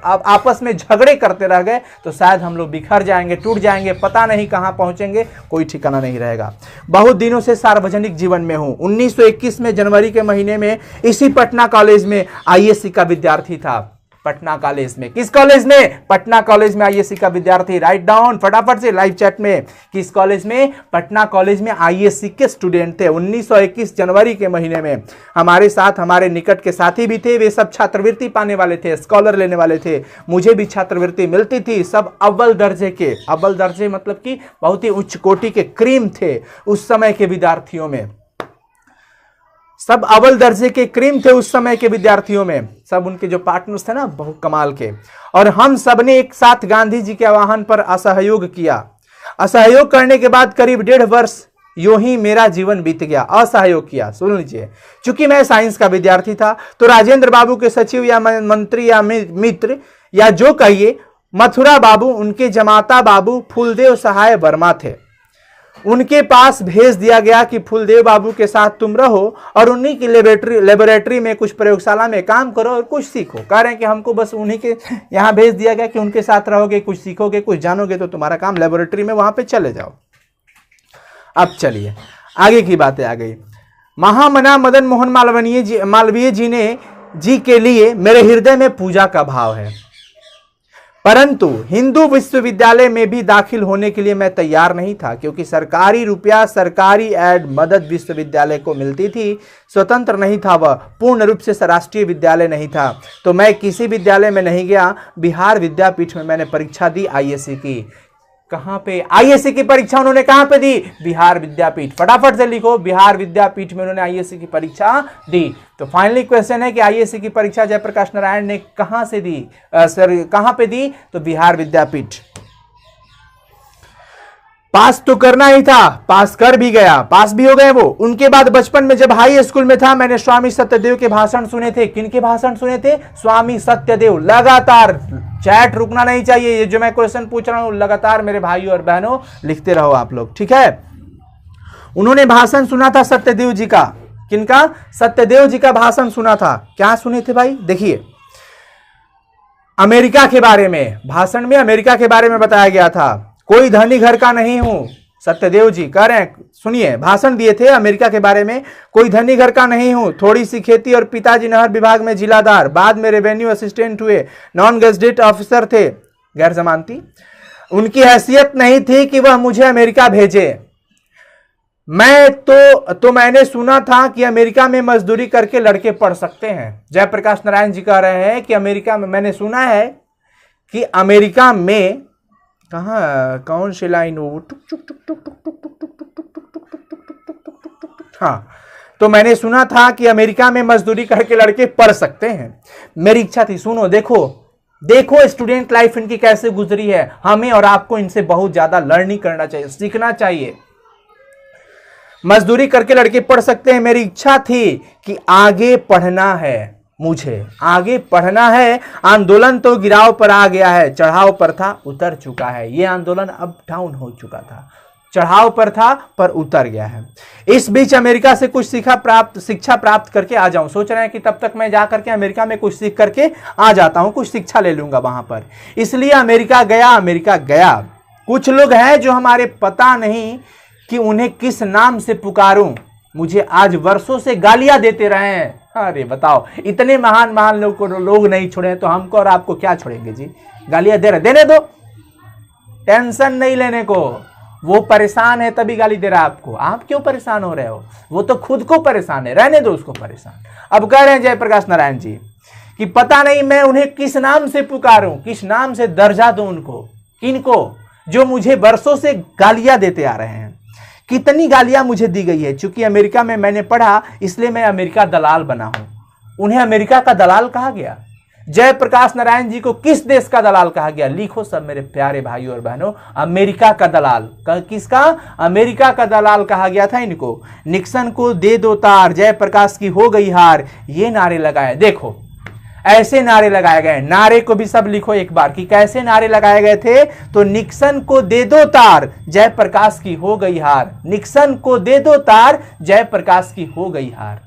आपस में झगड़े करते रह गए, तो शायद हम लोग बिखर जाएंगे, टूट जाएंगे, पता नहीं कहां पहुंचेंगे, कोई ठिकाना नहीं रहेगा। बहुत दिनों से सार्वजनिक जीवन में हूं। 1921 में जनवरी के महीने में इसी पटना कॉलेज में आईएससी का विद्यार्थी था। पटना कॉलेज में, किस कॉलेज में, पटना कॉलेज में आईएससी का विद्यार्थी। राइट डाउन फटाफट से लाइव चैट में, किस कॉलेज में, पटना कॉलेज में आईएससी के स्टूडेंट थे। 1921 जनवरी के महीने में हमारे साथ हमारे निकट के साथी भी थे, वे सब छात्रवृत्ति पाने वाले थे, स्कॉलर लेने वाले थे। मुझे भी छात्रवृत्ति मिलती थी। सब अव्वल दर्जे के, अव्वल दर्जे मतलब कि बहुत ही उच्च कोटि के क्रीम थे उस समय के विद्यार्थियों में, सब अव्वल दर्जे के क्रीम थे उस समय के विद्यार्थियों में। सब उनके जो पार्टनर्स थे ना, बहुत कमाल के। और हम सब ने एक साथ गांधी जी के आह्वान पर असहयोग किया। असहयोग करने के बाद करीब 1.5 वर्ष यूं ही मेरा जीवन बीत गया। असहयोग किया, सुन लीजिए। चूंकि मैं साइंस का विद्यार्थी था, तो राजेंद्र बाबू के सचिव या मंत्री या मित्र या जो कहिए, मथुरा बाबू, उनके जमाता बाबू फूलदेव सहाय वर्मा थे। उनके पास भेज दिया गया कि फूलदेव बाबू के साथ तुम रहो और उन्हीं की लेबोरेटरी में, कुछ प्रयोगशाला में काम करो और कुछ सीखो। कह रहे हैं कि हमको बस उन्हीं के यहाँ भेज दिया गया कि उनके साथ रहोगे, कुछ सीखोगे, कुछ जानोगे, तो तुम्हारा काम लेबोरेटरी में, वहां पे चले जाओ। अब चलिए आगे की बातें आ गई। महामना मदन मोहन मालवीय जी के लिए मेरे हृदय में पूजा का भाव है, परंतु हिंदू विश्वविद्यालय में भी दाखिल होने के लिए मैं तैयार नहीं था, क्योंकि सरकारी रुपया, सरकारी एड मदद विश्वविद्यालय को मिलती थी। स्वतंत्र नहीं था वह, पूर्ण रूप से राष्ट्रीय विद्यालय नहीं था। तो मैं किसी विद्यालय में नहीं गया। बिहार विद्यापीठ में मैंने परीक्षा दी आईएससी की। कहां पे, आईएससी की परीक्षा उन्होंने कहां पे दी, बिहार विद्यापीठ। फटाफट से लिखो, बिहार विद्यापीठ में उन्होंने आईएससी की परीक्षा दी। तो फाइनली क्वेश्चन है कि आईएससी की परीक्षा जयप्रकाश नारायण ने कहां से दी, कहां पे दी, तो बिहार विद्यापीठ। पास तो करना ही था, पास कर भी गया, पास भी हो गए वो। उनके बाद बचपन में जब हाई स्कूल में था, मैंने स्वामी सत्यदेव के भाषण सुने थे। किनके भाषण सुने थे? स्वामी सत्यदेव। लगातार, चैट रुकना नहीं चाहिए, ये जो मैं क्वेश्चन पूछ रहा हूं लगातार मेरे भाइयों और बहनों लिखते रहो आप लोग, ठीक है। उन्होंने भाषण सुना था सत्यदेव जी का। किनका? सत्यदेव जी का भाषण सुना था। क्या सुने थे भाई? देखिए, अमेरिका के बारे में, भाषण में अमेरिका के बारे में बताया गया था। कोई धनी घर का नहीं हूं, सत्यदेव जी कह रहे हैं, सुनिए, भाषण दिए थे अमेरिका के बारे में। कोई धनी घर का नहीं हूं, थोड़ी सी खेती और पिताजी नहर विभाग में जिलादार, बाद में रेवेन्यू असिस्टेंट हुए, नॉन गेजेटेड ऑफिसर थे, गैर जमानती। उनकी हैसियत नहीं थी कि वह मुझे अमेरिका भेजे। मैंने सुना था कि अमेरिका में मजदूरी करके लड़के पढ़ सकते हैं। जयप्रकाश नारायण जी कह रहे हैं कि अमेरिका में, मैंने सुना है कि अमेरिका में, कहाँ, कौन सी लाइन हो, टुक टुक टुक टुक टुक टुक टुक टुक टुक टुक टुक टुक टुक टुक टुक टुक टुक टुक टुक, हाँ, तो मैंने सुना था कि अमेरिका में मजदूरी करके लड़के पढ़ सकते हैं। मेरी इच्छा थी। सुनो, देखो स्टूडेंट लाइफ इनकी कैसे गुजरी है। हमें और आपको इनसे बहुत ज्यादा लर्निंग करना चाहिए, सीखना चाहिए। मजदूरी करके लड़के पढ़ सकते हैं। मेरी इच्छा थी कि आगे पढ़ना है, मुझे आगे पढ़ना है। आंदोलन तो गिराव पर आ गया है, चढ़ाव पर था, उतर चुका है। ये आंदोलन अब डाउन हो चुका था, चढ़ाव पर था पर उतर गया है। इस बीच अमेरिका से कुछ शिक्षा प्राप्त करके आ जाऊं। सोच रहे हैं कि तब तक मैं जा करके अमेरिका में कुछ सीख करके आ जाता हूं, कुछ शिक्षा ले लूंगा वहां पर। इसलिए अमेरिका गया। कुछ लोग हैं जो हमारे पता नहीं कि उन्हें किस नाम से पुकारूं, मुझे आज वर्षों से गालियां देते रहे हैं। अरे बताओ, इतने महान लोग नहीं छोड़े तो हमको और आपको क्या छोड़ेंगे जी? गालियां दे रहे, देने दो, टेंशन नहीं लेने को। वो परेशान है तभी गाली दे रहा है आपको। आप क्यों परेशान हो रहे हो? वो तो खुद को परेशान है, रहने दो उसको परेशान। अब कह रहे हैं जयप्रकाश नारायण जी कि पता नहीं मैं उन्हें किस नाम से पुकारूं, किस नाम से दर्जा दूं उनको, किनको, जो मुझे वर्षों से गालियां देते आ रहे हैं। कितनी गालियां मुझे दी गई है। चूंकि अमेरिका में मैंने पढ़ा इसलिए मैं अमेरिका दलाल बना हूं। उन्हें अमेरिका का दलाल कहा गया। जयप्रकाश नारायण जी को किस देश का दलाल कहा गया? लिखो सब मेरे प्यारे भाइयों और बहनों, अमेरिका का दलाल। किसका? अमेरिका का दलाल कहा गया था इनको। निक्सन को दे दो तार, जयप्रकाश की हो गई हार, ये नारे लगाए। देखो ऐसे नारे लगाए गए। नारे को भी सब लिखो एक बार कि कैसे नारे लगाए गए थे। तो निक्सन को दे दो तार, जयप्रकाश की हो गई हार। निक्सन को दे दो तार, जयप्रकाश की हो गई हार।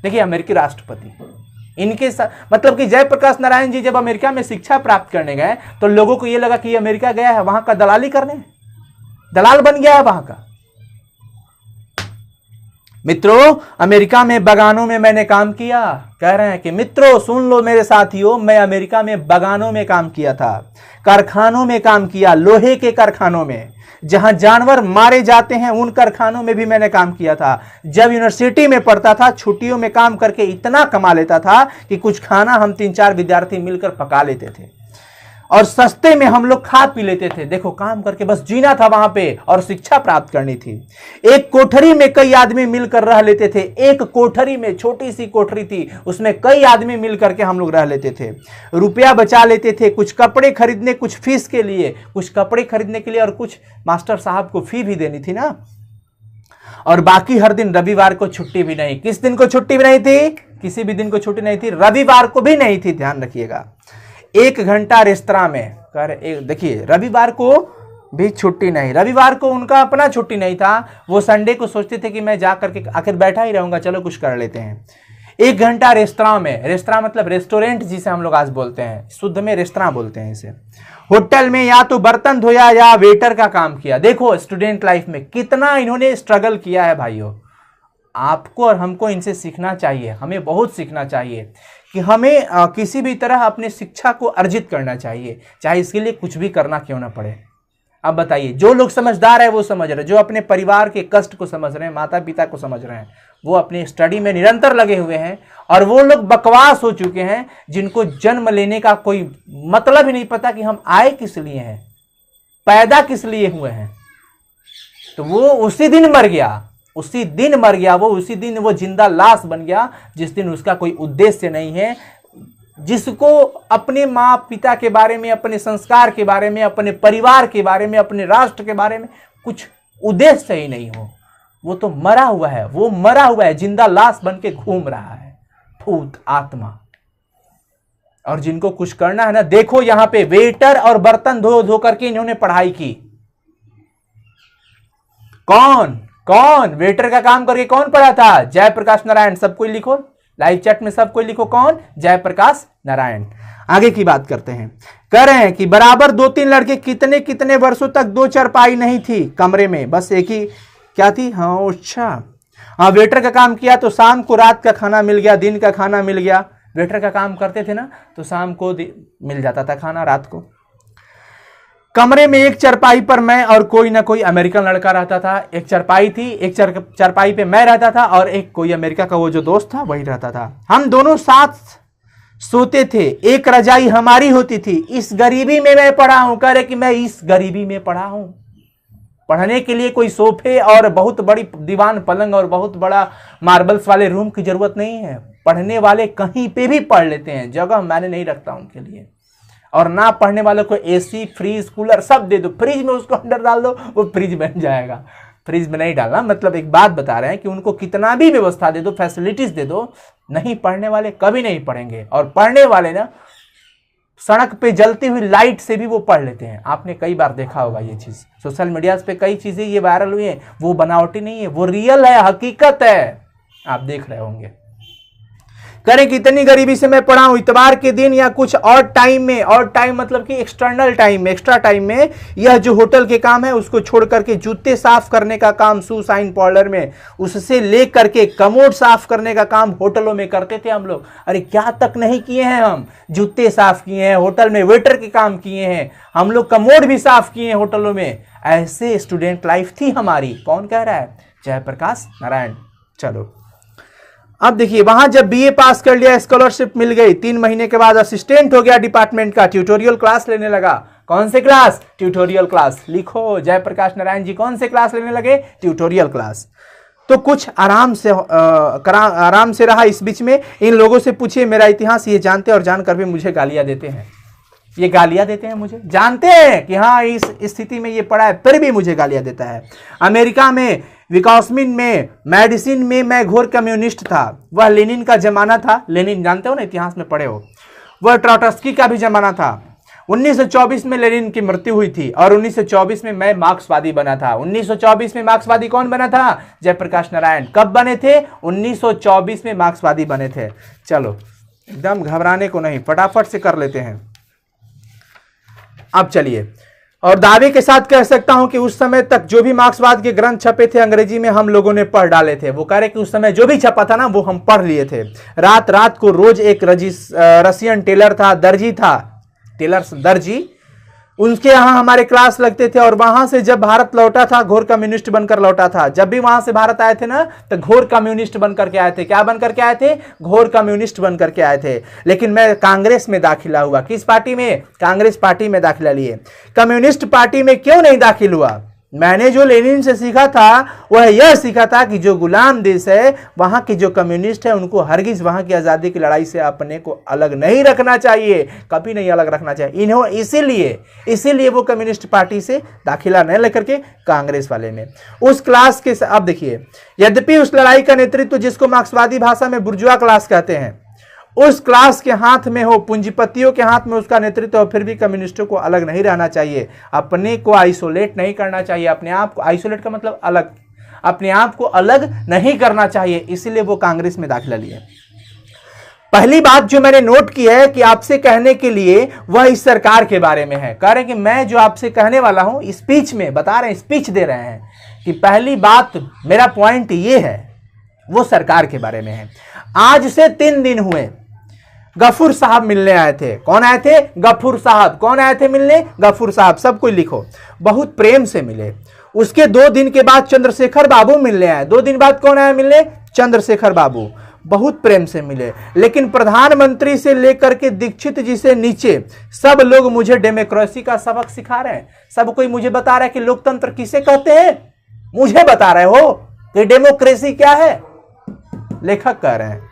देखिए अमेरिकी राष्ट्रपति, इनके मतलब कि जयप्रकाश नारायण जी जब अमेरिका में शिक्षा प्राप्त करने गए तो लोगों को यह लगा कि अमेरिका गया है वहां का दलाली करने, दलाल बन गया है वहां का। मित्रों, अमेरिका में बगानों में मैंने काम किया। कह रहे हैं कि मित्रों सुन लो मेरे साथियों, मैं अमेरिका में बगानों में काम किया था, कारखानों में काम किया, लोहे के कारखानों में, जहां जानवर मारे जाते हैं उन कारखानों में भी मैंने काम किया था। जब यूनिवर्सिटी में पढ़ता था छुट्टियों में काम करके इतना कमा लेता था कि कुछ खाना हम 3-4 विद्यार्थी मिलकर पका लेते थे और सस्ते में हम लोग खा पी लेते थे। देखो काम करके बस जीना था वहां पे और शिक्षा प्राप्त करनी थी। एक कोठरी में कई आदमी मिलकर रह लेते थे। एक कोठरी में, छोटी सी कोठरी थी, उसमें कई आदमी मिल करके हम लोग रह लेते थे। रुपया बचा लेते थे, कुछ कपड़े खरीदने, कुछ फीस के लिए, कुछ कपड़े खरीदने के लिए और कुछ मास्टर साहब को फी भी देनी थी ना। और बाकी हर दिन, रविवार को छुट्टी भी नहीं। किस दिन को छुट्टी भी नहीं थी? किसी भी दिन को छुट्टी नहीं थी, रविवार को भी नहीं थी, ध्यान रखिएगा। 1 घंटा रेस्तरां में कर, देखिए रविवार को भी छुट्टी नहीं। रविवार को उनका अपना छुट्टी नहीं था। वो संडे को सोचते थे कि मैं जा करके आखिर बैठा ही रहूंगा, चलो कुछ कर लेते हैं। 1 घंटा रेस्तरां में, रेस्तरां मतलब रेस्टोरेंट जिसे हम लोग आज बोलते हैं, शुद्ध में रेस्तरां बोलते हैं इसे। होटल में या तो बर्तन धोया या वेटर का काम किया। देखो स्टूडेंट लाइफ में कितना इन्होंने स्ट्रगल किया है भाइयों। आपको और हमको इनसे सीखना चाहिए, हमें बहुत सीखना चाहिए कि हमें किसी भी तरह अपने शिक्षा को अर्जित करना चाहिए, चाहे इसके लिए कुछ भी करना क्यों ना पड़े। अब बताइए, जो लोग समझदार है वो समझ रहे हैं, जो अपने परिवार के कष्ट को समझ रहे हैं, माता पिता को समझ रहे हैं, वो अपनी स्टडी में निरंतर लगे हुए हैं। और वो लोग बकवास हो चुके हैं जिनको जन्म लेने का कोई मतलब ही नहीं पता कि हम आए किस लिए हैं, पैदा किस लिए हुए हैं। तो वो उसी दिन मर गया, उसी दिन मर गया, वो उसी दिन वो जिंदा लाश बन गया जिस दिन उसका कोई उद्देश्य नहीं है। जिसको अपने माँ पिता के बारे में, अपने संस्कार के बारे में, अपने परिवार के बारे में, अपने राष्ट्र के बारे में कुछ उद्देश्य ही नहीं हो, वो तो मरा हुआ है, वो मरा हुआ है, जिंदा लाश बन के घूम रहा है, भूत आत्मा। और जिनको कुछ करना है ना, देखो यहां पे वेटर और बर्तन धो धो करके इन्होंने पढ़ाई की। कौन कौन वेटर का काम करके कौन पढ़ा था? जयप्रकाश नारायण। सब कोई लिखो, लाइव चैट में सब कोई लिखो, कौन? जयप्रकाश नारायण। आगे की बात करते हैं। कह रहे हैं कि बराबर 2-3 लड़के कितने कितने वर्षों तक 2 चारपाई नहीं थी कमरे में, बस एक ही क्या थी? हाँ अच्छा, हाँ वेटर का काम किया तो शाम को रात का खाना मिल गया, दिन का खाना मिल गया। वेटर का काम करते थे ना तो शाम को मिल जाता था खाना, रात को। कमरे में एक चारपाई पर मैं और कोई ना कोई अमेरिकन लड़का रहता था। एक चारपाई थी, एक चारपाई पे मैं रहता था और एक कोई अमेरिका का वो जो दोस्त था वही रहता था। हम दोनों साथ सोते थे, एक रजाई हमारी होती थी। इस गरीबी में मैं पढ़ा हूं। कह रहे कि मैं इस गरीबी में पढ़ा हूं। पढ़ने के लिए कोई सोफे और बहुत बड़ी दीवान पलंग और बहुत बड़ा मार्बल्स वाले रूम की जरूरत नहीं है। पढ़ने वाले कहीं पे भी पढ़ लेते हैं, जगह मैंने नहीं रखता उनके लिए। और ना पढ़ने वालों को एसी, फ्रीज, कूलर सब दे दो, फ्रिज में उसको अंदर डाल दो, वो फ्रिज बन जाएगा। फ्रिज में नहीं डालना, मतलब एक बात बता रहे हैं कि उनको कितना भी व्यवस्था दे दो, फैसिलिटीज दे दो, नहीं पढ़ने वाले कभी नहीं पढ़ेंगे। और पढ़ने वाले ना सड़क पे जलती हुई लाइट से भी वो पढ़ लेते हैं। आपने कई बार देखा होगा ये चीज, सोशल मीडिया पे कई चीजें ये वायरल हुई हैं, वो बनावटी नहीं है, वो रियल है, हकीकत है, आप देख रहे होंगे। करें कितनी गरीबी से मैं पढ़ा हूं। इतवार के दिन या कुछ और टाइम में, और टाइम मतलब कि एक्सटर्नल टाइम में, एक्स्ट्रा टाइम में, यह जो होटल के काम है उसको छोड़ करके जूते साफ करने का काम शू शाइन पार्लर में, उससे ले करके कमोड साफ करने का काम होटलों में करते थे हम लोग। अरे क्या तक नहीं किए हैं हम, जूते साफ किए हैं, होटल में वेटर के काम किए हैं, हम लोग कमोड भी साफ किए हैं होटलों में। ऐसे स्टूडेंट लाइफ थी हमारी। कौन कह रहा है? जयप्रकाश नारायण। चलो अब देखिए, वहां जब बीए पास कर लिया, स्कॉलरशिप मिल गई, 3 महीने के बाद असिस्टेंट हो गया डिपार्टमेंट का, ट्यूटोरियल क्लास लेने लगा। कौन से क्लास? Tutorial class. लिखो, जयप्रकाश नारायण जी कौन से क्लास लेने लगे? Tutorial class. तो कुछ आराम से रहा। इस बीच में इन लोगों से पूछिए मेरा इतिहास, ये जानते और जानकर भी मुझे गालियां देते हैं। ये गालियां देते हैं मुझे, जानते हैं कि हाँ इस स्थिति में ये पड़ा है, फिर भी मुझे गालियां देता है। अमेरिका में विकासमिन में मेडिसिन में मैं घोर कम्युनिस्ट था। वह लेनिन का जमाना था। लेनिन जानते हो ना, इतिहास में पढ़े हो। वह ट्रॉट्स्की का भी जमाना था। 1924 में लेनिन की मृत्यु हुई थी और 1924 में मैं मार्क्सवादी बना था। 1924 में मार्क्सवादी कौन बना था? जयप्रकाश नारायण। कब बने थे? 1924 में मार्क्सवादी बने थे। चलो एकदम घबराने को नहीं, फटाफट से कर लेते हैं। अब चलिए, और दावे के साथ कह सकता हूं कि उस समय तक जो भी मार्क्सवाद के ग्रंथ छपे थे अंग्रेजी में, हम लोगों ने पढ़ डाले थे। वो कह रहे कि उस समय जो भी छपा था ना वो हम पढ़ लिए थे। रात रात को रोज एक रशियन टेलर था, दर्जी था, दर्जी, उनके यहाँ हमारे क्लास लगते थे। और वहां से जब भारत लौटा था, घोर कम्युनिस्ट बनकर लौटा था। जब भी वहां से भारत आए थे ना तो घोर कम्युनिस्ट बनकर के आए थे। क्या बनकर के आए थे? घोर कम्युनिस्ट बनकर के आए थे। लेकिन मैं कांग्रेस में दाखिला हुआ। किस पार्टी में? कांग्रेस पार्टी में दाखिला लिए। कम्युनिस्ट पार्टी में क्यों नहीं दाखिल हुआ? मैंने जो लेनिन से सीखा था वह यह सीखा था कि जो गुलाम देश है, वहां के जो कम्युनिस्ट है, उनको हरगिज वहां की आजादी की लड़ाई से अपने को अलग नहीं रखना चाहिए, कभी नहीं अलग रखना चाहिए। इसीलिए वो कम्युनिस्ट पार्टी से दाखिला नहीं लेकर के कांग्रेस वाले में उस क्लास के। अब देखिए, यद्यपि उस लड़ाई का नेतृत्व जिसको मार्क्सवादी भाषा में बुर्जुआ क्लास कहते हैं, उस क्लास के हाथ में हो, पूंजीपतियों के हाथ में उसका नेतृत्व हो, फिर भी कम्युनिस्टों को अलग नहीं रहना चाहिए, अपने को आइसोलेट नहीं करना चाहिए। अपने आप को आइसोलेट का मतलब अलग, अपने आप को अलग नहीं करना चाहिए। इसीलिए वो कांग्रेस में दाखिला लिए। पहली बात जो मैंने नोट की है कि आपसे कहने के लिए, वह इस सरकार के बारे में है। कह रहे हैं कि मैं जो आपसे कहने वाला हूं स्पीच में बता रहे हैं, स्पीच दे रहे हैं कि पहली बात मेरा पॉइंट ये है, वो सरकार के बारे में है। आज से 3 दिन हुए, गफूर साहब मिलने आए थे। कौन आए थे? गफूर साहब। कौन आए थे मिलने? गफूर साहब। सब कोई लिखो, बहुत प्रेम से मिले। उसके 2 दिन के बाद चंद्रशेखर बाबू मिलने आए। 2 दिन बाद कौन आया मिलने? चंद्रशेखर बाबू। बहुत प्रेम से मिले। लेकिन प्रधानमंत्री से लेकर के दीक्षित जी से नीचे सब लोग मुझे डेमोक्रेसी का सबक सिखा रहे हैं। सब कोई मुझे बता रहा है कि लोकतंत्र किसे कहते हैं। मुझे बता रहे हो कि डेमोक्रेसी क्या है। लेखक कह रहे हैं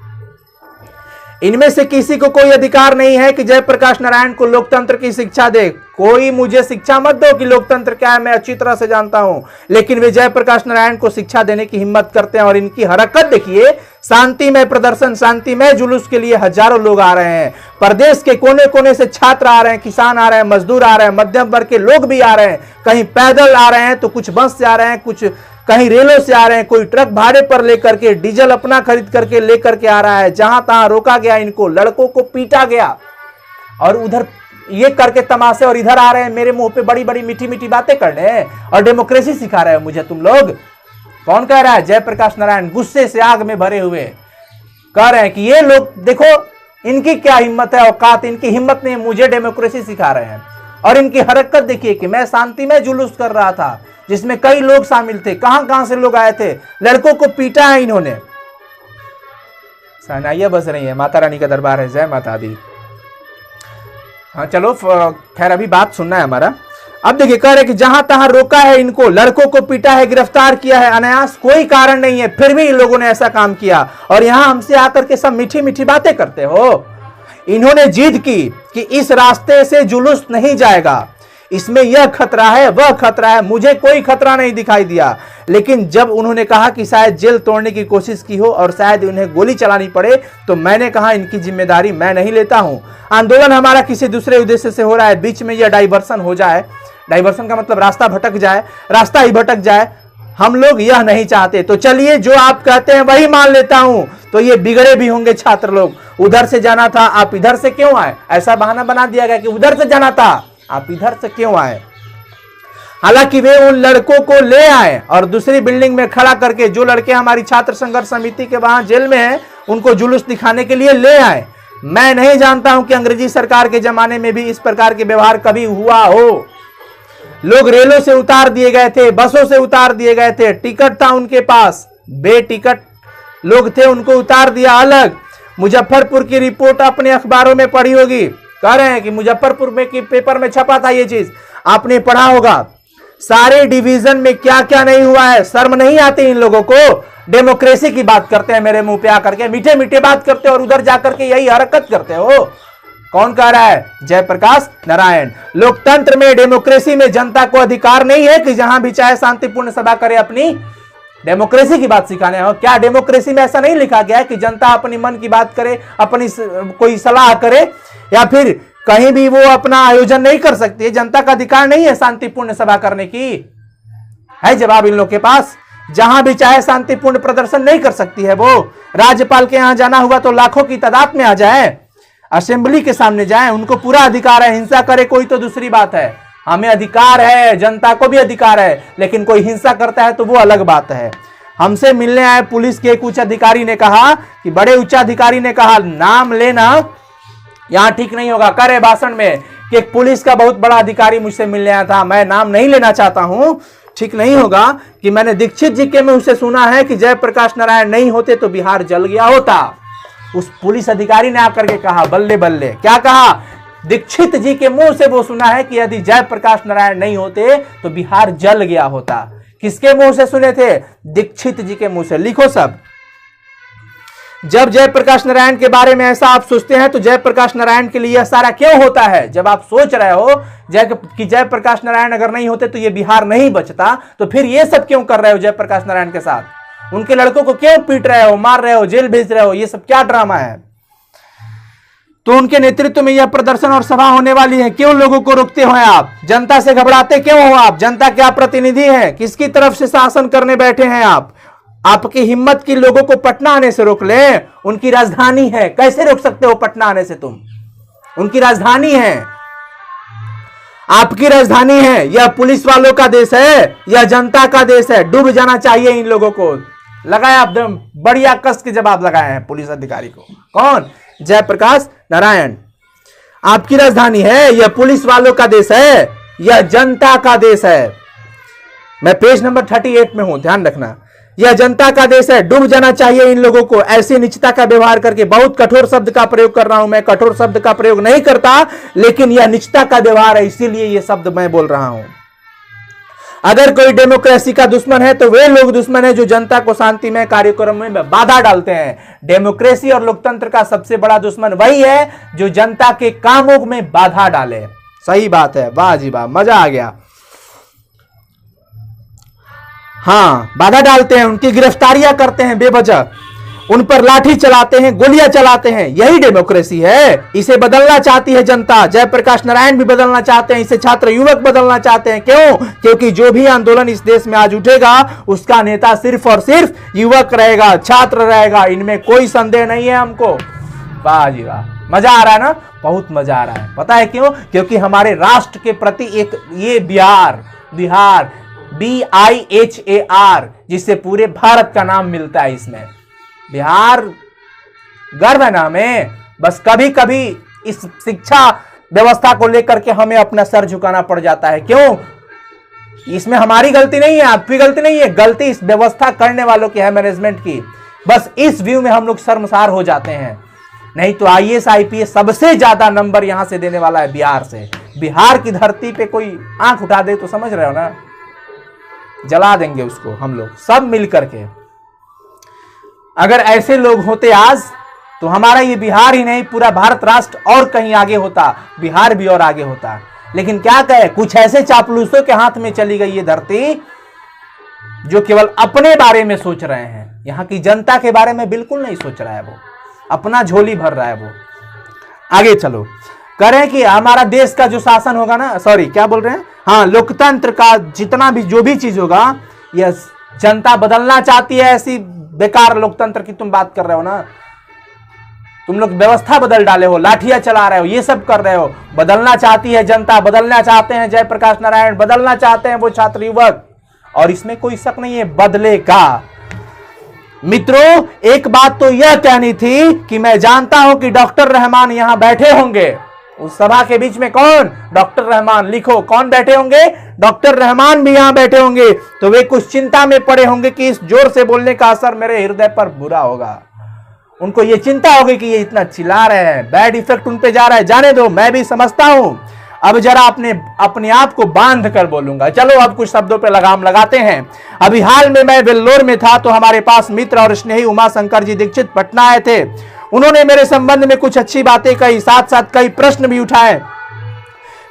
इनमें से किसी को कोई अधिकार नहीं है कि जयप्रकाश नारायण को लोकतंत्र की शिक्षा दे। कोई मुझे शिक्षा मत दो कि लोकतंत्र क्या है, मैं अच्छी तरह से जानता हूं, लेकिन वे जयप्रकाश नारायण को शिक्षा देने की हिम्मत करते हैं। और इनकी हरकत देखिए, शांतिमय प्रदर्शन, शांतिमय जुलूस के लिए हजारों लोग आ रहे हैं। प्रदेश के कोने कोने से छात्र आ रहे हैं, किसान आ रहे हैं, मजदूर आ रहे हैं, मध्यम वर्ग के लोग भी आ रहे हैं। कहीं पैदल आ रहे हैं तो कुछ बस से आ रहे हैं, कुछ कहीं रेलों से आ रहे हैं, कोई ट्रक भाड़े पर लेकर के, डीजल अपना खरीद करके लेकर के आ रहा है। जहां तहां रोका गया, इनको लड़कों को पीटा गया और उधर ये करके तमाशे, और इधर आ रहे हैं मेरे मुंह पे बड़ी बड़ी मीठी मीठी बातें करने और डेमोक्रेसी सिखा रहे हो मुझे तुम लोग। कौन कह रहा है? जयप्रकाश नारायण गुस्से से आग में भरे हुए कह रहे हैं कि ये लोग देखो इनकी क्या हिम्मत है, औकात, इनकी हिम्मत नहीं, मुझे डेमोक्रेसी सिखा रहे हैं। और इनकी हरकत देखिए कि मैं शांति में जुलूस कर रहा था जिसमें कई लोग शामिल थे, कहां कहां से लोग आए थे, लड़कों को पीटा है इन्होंने। सहनाइयां बज रही है, माता रानी का दरबार है, जय माता दी। हाँ चलो, खैर अभी बात सुनना है हमारा। अब देखिए, कह रहे कि जहां तहां रोका है इनको, लड़कों को पीटा है, गिरफ्तार किया है अनायास, कोई कारण नहीं है, फिर भी इन लोगों ने ऐसा काम किया। और यहां हमसे आकर के सब मीठी मीठी बातें करते हो। इन्होंने जिद की कि इस रास्ते से जुलूस नहीं जाएगा, इसमें यह खतरा है, वह खतरा है। मुझे कोई खतरा नहीं दिखाई दिया, लेकिन जब उन्होंने कहा कि शायद जेल तोड़ने की कोशिश की हो और शायद उन्हें गोली चलानी पड़े, तो मैंने कहा इनकी जिम्मेदारी मैं नहीं लेता हूं। आंदोलन हमारा किसी दूसरे उद्देश्य से हो रहा है, बीच में यह डाइवर्सन हो जाए, डाइवर्सन का मतलब रास्ता भटक जाए, रास्ता ही भटक जाए, हम लोग यह नहीं चाहते। तो चलिए, जो आप कहते हैं वही मान लेता हूं। तो ये बिगड़े भी होंगे छात्र लोग, उधर से जाना था, आप इधर से क्यों आए? ऐसा बहाना बना दिया गया कि उधर से जाना था, आप इधर से क्यों आए? हालांकि वे उन लड़कों को ले आए और दूसरी बिल्डिंग में खड़ा करके, जो लड़के हमारी छात्र संघर्ष समिति के वहां जेल में हैं, उनको जुलूस दिखाने के लिए ले आए। मैं नहीं जानता हूं कि अंग्रेजी सरकार के जमाने में भी इस प्रकार के व्यवहार कभी हुआ हो। लोग रेलों से उतार दिए गए थे, बसों से उतार दिए गए थे, टिकट था उनके पास, बेटिकट लोग थे, उनको उतार दिया अलग। मुजफ्फरपुर की रिपोर्ट अपने अखबारों में पढ़ी होगी, कह रहे हैं कि मुजफ्फरपुर में की पेपर में छपा था, ये चीज आपने पढ़ा होगा। सारे डिवीजन में क्या क्या नहीं हुआ है। शर्म नहीं आती इन लोगों को? डेमोक्रेसी की बात करते हैं मेरे मुंह पे आकर के, मीठे मीठे बात करते हो और उधर जाकर के यही हरकत करते हो। कौन कह रहा है? जयप्रकाश नारायण। लोकतंत्र में, डेमोक्रेसी में जनता को अधिकार नहीं है कि जहां भी चाहे शांतिपूर्ण सभा करे अपनी। डेमोक्रेसी की बात सिखाने हो क्या? डेमोक्रेसी में ऐसा नहीं लिखा गया है कि जनता अपनी मन की बात करे, अपनी कोई सलाह करे, या फिर कहीं भी वो अपना आयोजन नहीं कर सकती है? जनता का अधिकार नहीं है शांतिपूर्ण सभा करने की? है जवाब इन लोग के पास? जहां भी चाहे शांतिपूर्ण प्रदर्शन नहीं कर सकती है वो? राज्यपाल के यहां जाना हुआ तो लाखों की तादाद में आ जाए, असेंबली के सामने जाए, उनको पूरा अधिकार है। हिंसा करे कोई तो दूसरी बात है, हमें अधिकार है, जनता को भी अधिकार है, लेकिन कोई हिंसा करता है तो वो अलग बात है। हमसे मिलने आए पुलिस के एक उच्च अधिकारी ने कहा कि, बड़े उच्च अधिकारी ने कहा, नाम लेना यहां ठीक नहीं होगा। कह रहे भाषण में कि एक पुलिस का बहुत बड़ा अधिकारी मुझसे मिलने आया था, मैं नाम नहीं लेना चाहता हूं, ठीक नहीं होगा कि मैंने दीक्षित जी के मुंह से सुना है कि जयप्रकाश नारायण नहीं होते तो बिहार जल गया होता। उस पुलिस अधिकारी ने आकर के कहा, बल्ले बल्ले, क्या कहा? दीक्षित जी के मुंह से वो सुना है कि यदि जयप्रकाश नारायण नहीं होते तो बिहार जल गया होता। किसके मुंह से सुने थे? दीक्षित जी के मुंह से। लिखो सब। जब जयप्रकाश नारायण के बारे में ऐसा आप सोचते हैं तो जयप्रकाश नारायण के लिए यह सारा क्यों होता है? जब आप सोच रहे हो कि जयप्रकाश नारायण अगर नहीं होते तो ये बिहार नहीं बचता, तो फिर ये सब क्यों कर रहे हो जयप्रकाश नारायण के साथ? उनके लड़कों को क्यों पीट रहे हो, मार रहे हो, जेल भेज रहे हो? ये सब क्या ड्रामा है? तो उनके नेतृत्व में यह प्रदर्शन और सभा होने वाली है, क्यों लोगों को रोकते हो आप? जनता से घबराते क्यों हो आप? जनता क्या प्रतिनिधि हैं? किसकी तरफ से शासन करने बैठे हैं आप? आपकी हिम्मत की लोगों को पटना आने से रोक ले, उनकी राजधानी है, कैसे रोक सकते हो पटना आने से तुम? उनकी राजधानी है, आपकी राजधानी है। यह पुलिस वालों का देश है, यह जनता का देश है। डूब जाना चाहिए इन लोगों को। लगाया एकदम बढ़िया कस के जवाब लगाए हैं पुलिस अधिकारी को। कौन? जयप्रकाश नारायण। आपकी राजधानी है, यह पुलिस वालों का देश है, यह जनता का देश है। मैं पेज नंबर 38 में हूं, ध्यान रखना। यह जनता का देश है, डूब जाना चाहिए इन लोगों को ऐसी नीचता का व्यवहार करके। बहुत कठोर शब्द का प्रयोग कर रहा हूं मैं, कठोर शब्द का प्रयोग नहीं करता, लेकिन यह नीचता का व्यवहार है, इसीलिए यह शब्द मैं बोल रहा हूं। अगर कोई डेमोक्रेसी का दुश्मन है तो वे लोग दुश्मन है जो जनता को शांतिमय कार्यक्रमों में बाधा डालते हैं। डेमोक्रेसी और लोकतंत्र का सबसे बड़ा दुश्मन वही है जो जनता के कामों में बाधा डाले। सही बात है, वाह जी वाह, मजा आ गया। हाँ, बाधा डालते हैं, उनकी गिरफ्तारियां करते हैं बेवजह, उन पर लाठी चलाते हैं, गोलियां चलाते हैं, यही डेमोक्रेसी है। इसे बदलना चाहती है जनता। जयप्रकाश नारायण भी बदलना चाहते हैं, इसे छात्र युवक बदलना चाहते हैं। क्यों? क्योंकि जो भी आंदोलन इस देश में आज उठेगा उसका नेता सिर्फ और सिर्फ युवक रहेगा, छात्र रहेगा, इनमें कोई संदेह नहीं है हमको। वाह जी वाह, मजा आ रहा है ना, बहुत मजा आ रहा है। पता है क्यों? क्योंकि हमारे राष्ट्र के प्रति एक ये बिहार BIHAR, जिससे पूरे भारत का नाम मिलता है। इसमें बिहार गर्व है ना हमें। बस कभी कभी इस शिक्षा व्यवस्था को लेकर के हमें अपना सर झुकाना पड़ जाता है। क्यों? इसमें हमारी गलती नहीं है, आपकी गलती नहीं है, गलती इस व्यवस्था करने वालों की है, मैनेजमेंट की। बस इस व्यू में हम लोग शर्मसार हो जाते हैं। नहीं तो IAS IPS सबसे ज्यादा नंबर यहां से देने वाला है बिहार से। बिहार की धरती पे कोई आंख उठा दे तो समझ रहे हो ना, जला देंगे उसको हम लोग सब मिल करके। अगर ऐसे लोग होते आज तो हमारा ये बिहार ही नहीं पूरा भारत राष्ट्र और कहीं आगे होता, बिहार भी और आगे होता। लेकिन क्या कहे, कुछ ऐसे चापलूसों के हाथ में चली गई ये धरती जो केवल अपने बारे में सोच रहे हैं, यहां की जनता के बारे में बिल्कुल नहीं सोच रहा है। वो अपना झोली भर रहा है। वो आगे चलो, करें कि हमारा देश का जो शासन होगा ना, सॉरी क्या बोल रहे हैं, हाँ, लोकतंत्र का जितना भी जो भी चीज होगा यह जनता बदलना चाहती है। ऐसी बेकार लोकतंत्र की तुम बात कर रहे हो ना, तुम लोग व्यवस्था बदल डाले हो, लाठियां चला रहे हो, ये सब कर रहे हो। बदलना चाहती है जनता, बदलना चाहते हैं जयप्रकाश नारायण, बदलना चाहते हैं वो छात्र युवक, और इसमें कोई शक नहीं है बदलेगा। मित्रों, एक बात तो यह कहनी थी कि मैं जानता हूं कि डॉक्टर रहमान यहां बैठे होंगे। उस सभा के बीच में कौन? डॉक्टर रहमान। लिखो कौन बैठे होंगे? डॉक्टर रहमान भी यहां बैठे होंगे। तो वे कुछ चिंता में पड़े होंगे कि इस जोर से बोलने का असर मेरे हृदय पर बुरा होगा। उनको यह चिंता होगी कि ये इतना चिल्ला रहे हैं, बैड इफेक्ट उन पे जा रहा है। जाने दो, मैं भी समझता हूं। अब जरा अपने आप को बांध कर बोलूंगा। चलो अब कुछ शब्दों पे लगाम लगाते हैं। अभी हाल में मैं वेल्लोर में था तो हमारे पास मित्र और स्नेही उमा शंकर जी दीक्षित पटना आए थे। उन्होंने मेरे संबंध में कुछ अच्छी बातें कही, साथ साथ कई प्रश्न भी उठाए।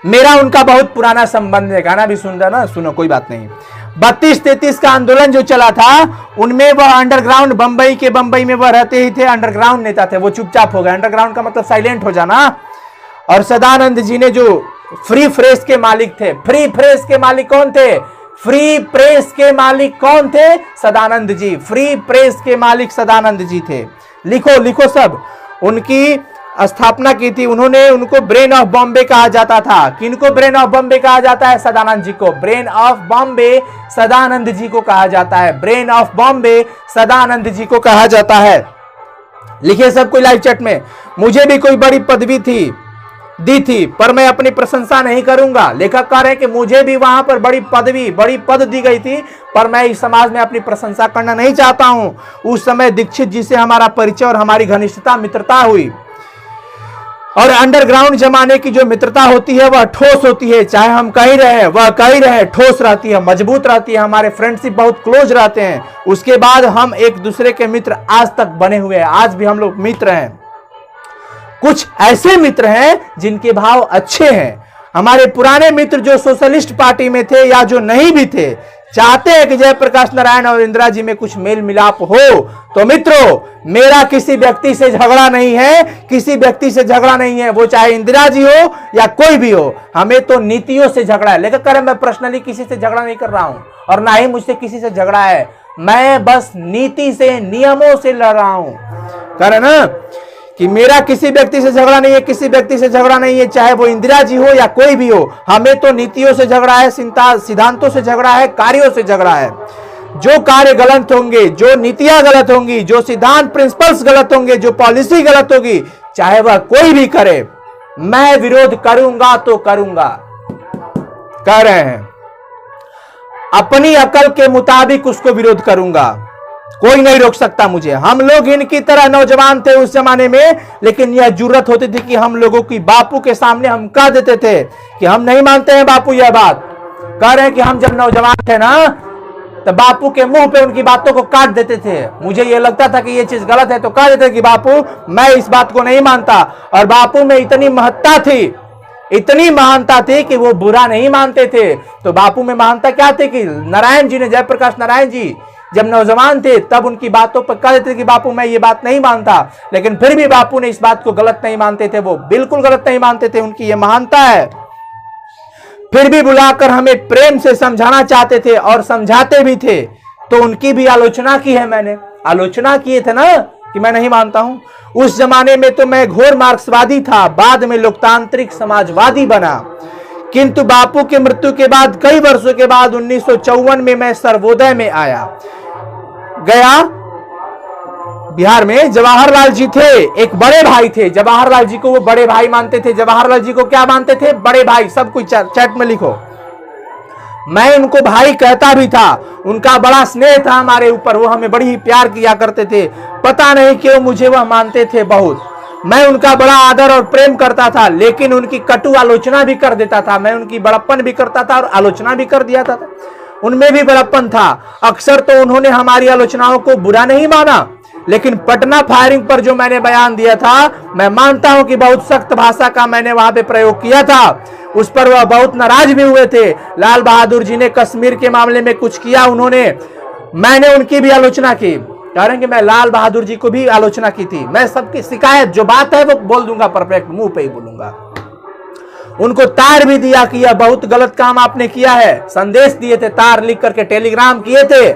मेरा उनका बहुत पुराना संबंध है। गाना भी सुन रहा ना, सुनो कोई बात नहीं। 32-33 का आंदोलन जो चला था उनमें वह अंडरग्राउंड बंबई में वह रहते ही थे, अंडरग्राउंड नेता थे। वो चुपचाप हो गए। अंडरग्राउंड का मतलब साइलेंट हो जाना। और सदानंद जी ने जो फ्री प्रेस के मालिक थे, फ्री प्रेस के मालिक कौन थे? फ्री प्रेस के मालिक कौन थे? सदानंद जी। फ्री प्रेस के मालिक सदानंद जी थे। लिखो लिखो सब। उनकी स्थापना की थी उन्होंने। उनको ब्रेन ऑफ बॉम्बे कहा जाता था। किनको ब्रेन ऑफ बॉम्बे कहा जाता है? सदानंद जी को। ब्रेन ऑफ बॉम्बे सदानंद जी को कहा जाता है। ब्रेन ऑफ बॉम्बे सदानंद जी को कहा जाता है। लिखिए सब कोई लाइव चैट में। मुझे भी कोई बड़ी पदवी दी थी पर मैं अपनी प्रशंसा नहीं करूंगा। लेखक कह रहे हैं कि मुझे भी वहां पर बड़ी पद दी गई थी पर मैं इस समाज में अपनी प्रशंसा करना नहीं चाहता हूं। उस समय दीक्षित जी से हमारा परिचय और हमारी घनिष्ठता मित्रता हुई। और अंडरग्राउंड जमाने की जो मित्रता होती है वह ठोस होती है। चाहे हम कहीं रहे वह कहीं रहे, ठोस रहती है, मजबूत रहती है। हमारे फ्रेंडशिप बहुत क्लोज रहते हैं। उसके बाद हम एक दूसरे के मित्र आज तक बने हुए हैं। आज भी हम लोग मित्र हैं। कुछ ऐसे मित्र हैं जिनके भाव अच्छे हैं। हमारे पुराने मित्र जो सोशलिस्ट पार्टी में थे या जो नहीं भी थे, चाहते हैं कि जयप्रकाश नारायण और इंदिरा जी में कुछ मेल मिलाप हो। तो मित्रों, मेरा किसी व्यक्ति से झगड़ा नहीं है, किसी व्यक्ति से झगड़ा नहीं है, वो चाहे इंदिरा जी हो या कोई भी हो। हमें तो नीतियों से झगड़ा है। लेकिन करें, मैं पर्सनली किसी से झगड़ा नहीं कर रहा हूं और ना ही मुझसे किसी से झगड़ा है। मैं बस नीति से, नियमों से लड़ रहा हूं। करें ना कि मेरा किसी व्यक्ति से झगड़ा नहीं है, किसी व्यक्ति से झगड़ा नहीं है, चाहे वो इंदिरा जी हो या कोई भी हो। हमें तो नीतियों से झगड़ा है, सिद्धांतों से झगड़ा है, कार्यों से झगड़ा है। जो कार्य गलत होंगे, जो नीतियां गलत होंगी, जो सिद्धांत प्रिंसिपल्स गलत होंगे, जो पॉलिसी गलत होगी, चाहे वह कोई भी करे, मैं विरोध करूंगा तो करूंगा। कह रहे हैं अपनी अकल के मुताबिक उसको विरोध करूंगा। कोई नहीं रोक सकता मुझे। हम लोग इनकी तरह नौजवान थे उस जमाने में, लेकिन यह जरूरत होती थी कि हम लोगों की बापू के सामने हम कह देते थे कि हम नहीं मानते हैं बापू यह बात। कह रहे हैं कि हम जब नौजवान थे ना तो बापू के मुंह पे उनकी बातों को काट देते थे। मुझे ये लगता था कि ये चीज गलत है तो कह देते कि बापू मैं इस बात को नहीं मानता। और बापू में इतनी महत्ता थी, इतनी महानता थी कि वो बुरा नहीं मानते थे। तो बापू में महानता क्या थी कि नारायण जी ने, जयप्रकाश नारायण जी जब नौजवान थे तब उनकी बातों पर कह देते थे कि बापू मैं ये बात नहीं मानता, लेकिन फिर भी बापू ने इस बात को गलत नहीं मानते थे, वो बिल्कुल गलत नहीं मानते थे, उनकी ये महानता है। फिर भी बुलाकर हमें प्रेम से समझाना चाहते थे और समझाते भी थे। तो उनकी भी आलोचना की है मैंने, आलोचना किए थे ना कि मैं नहीं मानता हूं। उस जमाने में तो मैं घोर मार्क्सवादी था, बाद में लोकतांत्रिक समाजवादी बना। किंतु बापू की मृत्यु के बाद कई वर्षों के बाद 1954 में मैं सर्वोदय में गया। बिहार में जवाहरलाल जी थे, एक बड़े भाई थे। जवाहरलाल जी को वो बड़े भाई मानते थे। जवाहरलाल जी को क्या मानते थे? बड़े भाई। सब कुछ चैट में लिखो। मैं उनको भाई कहता भी था। उनका बड़ा स्नेह था हमारे ऊपर, वो हमें बड़ी ही प्यार किया करते थे। पता नहीं क्यों मुझे वह मानते थे बहुत। मैं उनका बड़ा आदर और प्रेम करता था, लेकिन उनकी कटु आलोचना भी कर देता था। मैं उनकी बड़प्पन भी करता था और आलोचना भी कर दिया था। उनमें भी बड़प्पन था। अक्सर तो उन्होंने हमारी आलोचनाओं को बुरा नहीं माना, लेकिन पटना फायरिंग पर जो मैंने बयान दिया था, मैं मानता हूं कि बहुत सख्त भाषा का मैंने वहां पे प्रयोग किया था। उस पर वह बहुत नाराज भी हुए थे। लाल बहादुर जी ने कश्मीर के मामले में कुछ किया, मैंने उनकी भी आलोचना की। कह रहे हैं कि मैं लाल बहादुर जी को भी आलोचना की थी। मैं सबकी शिकायत जो बात है वो बोल दूंगा, परफेक्ट मुंह पे ही बोलूंगा। उनको तार भी दिया कि यह बहुत गलत काम आपने किया है। संदेश दिए थे, तार लिख करके टेलीग्राम किए थे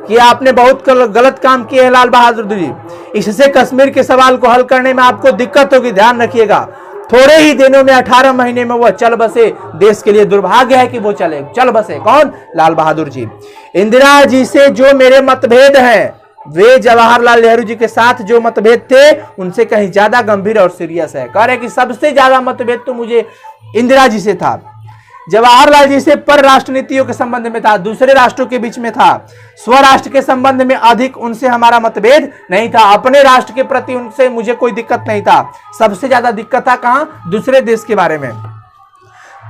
कि आपने बहुत गलत काम किए हैं लाल बहादुर जी। इससे कश्मीर के सवाल को हल करने में आपको दिक्कत होगी, ध्यान रखिएगा। थोड़े ही दिनों में 18 महीने में वह चल बसे। देश के लिए दुर्भाग्य है कि वो चल बसे। कौन? लाल बहादुर जी। इंदिरा जी से जो मेरे मतभेद हैं, वे जवाहरलाल नेहरू जी के साथ जो मतभेद थे उनसे कहीं ज्यादा गंभीर और सीरियस है। कह रहे कि सबसे ज्यादा मतभेद तो मुझे इंदिरा जी से था। जवाहरलाल जी से पर राष्ट्र नीतियों के संबंध में था, दूसरे राष्ट्रों के बीच में था। स्वराष्ट्र के संबंध में अधिक उनसे हमारा मतभेद नहीं था। अपने राष्ट्र के प्रति उनसे मुझे कोई दिक्कत नहीं था। सबसे ज्यादा दिक्कत था कहां? दूसरे देश के बारे में।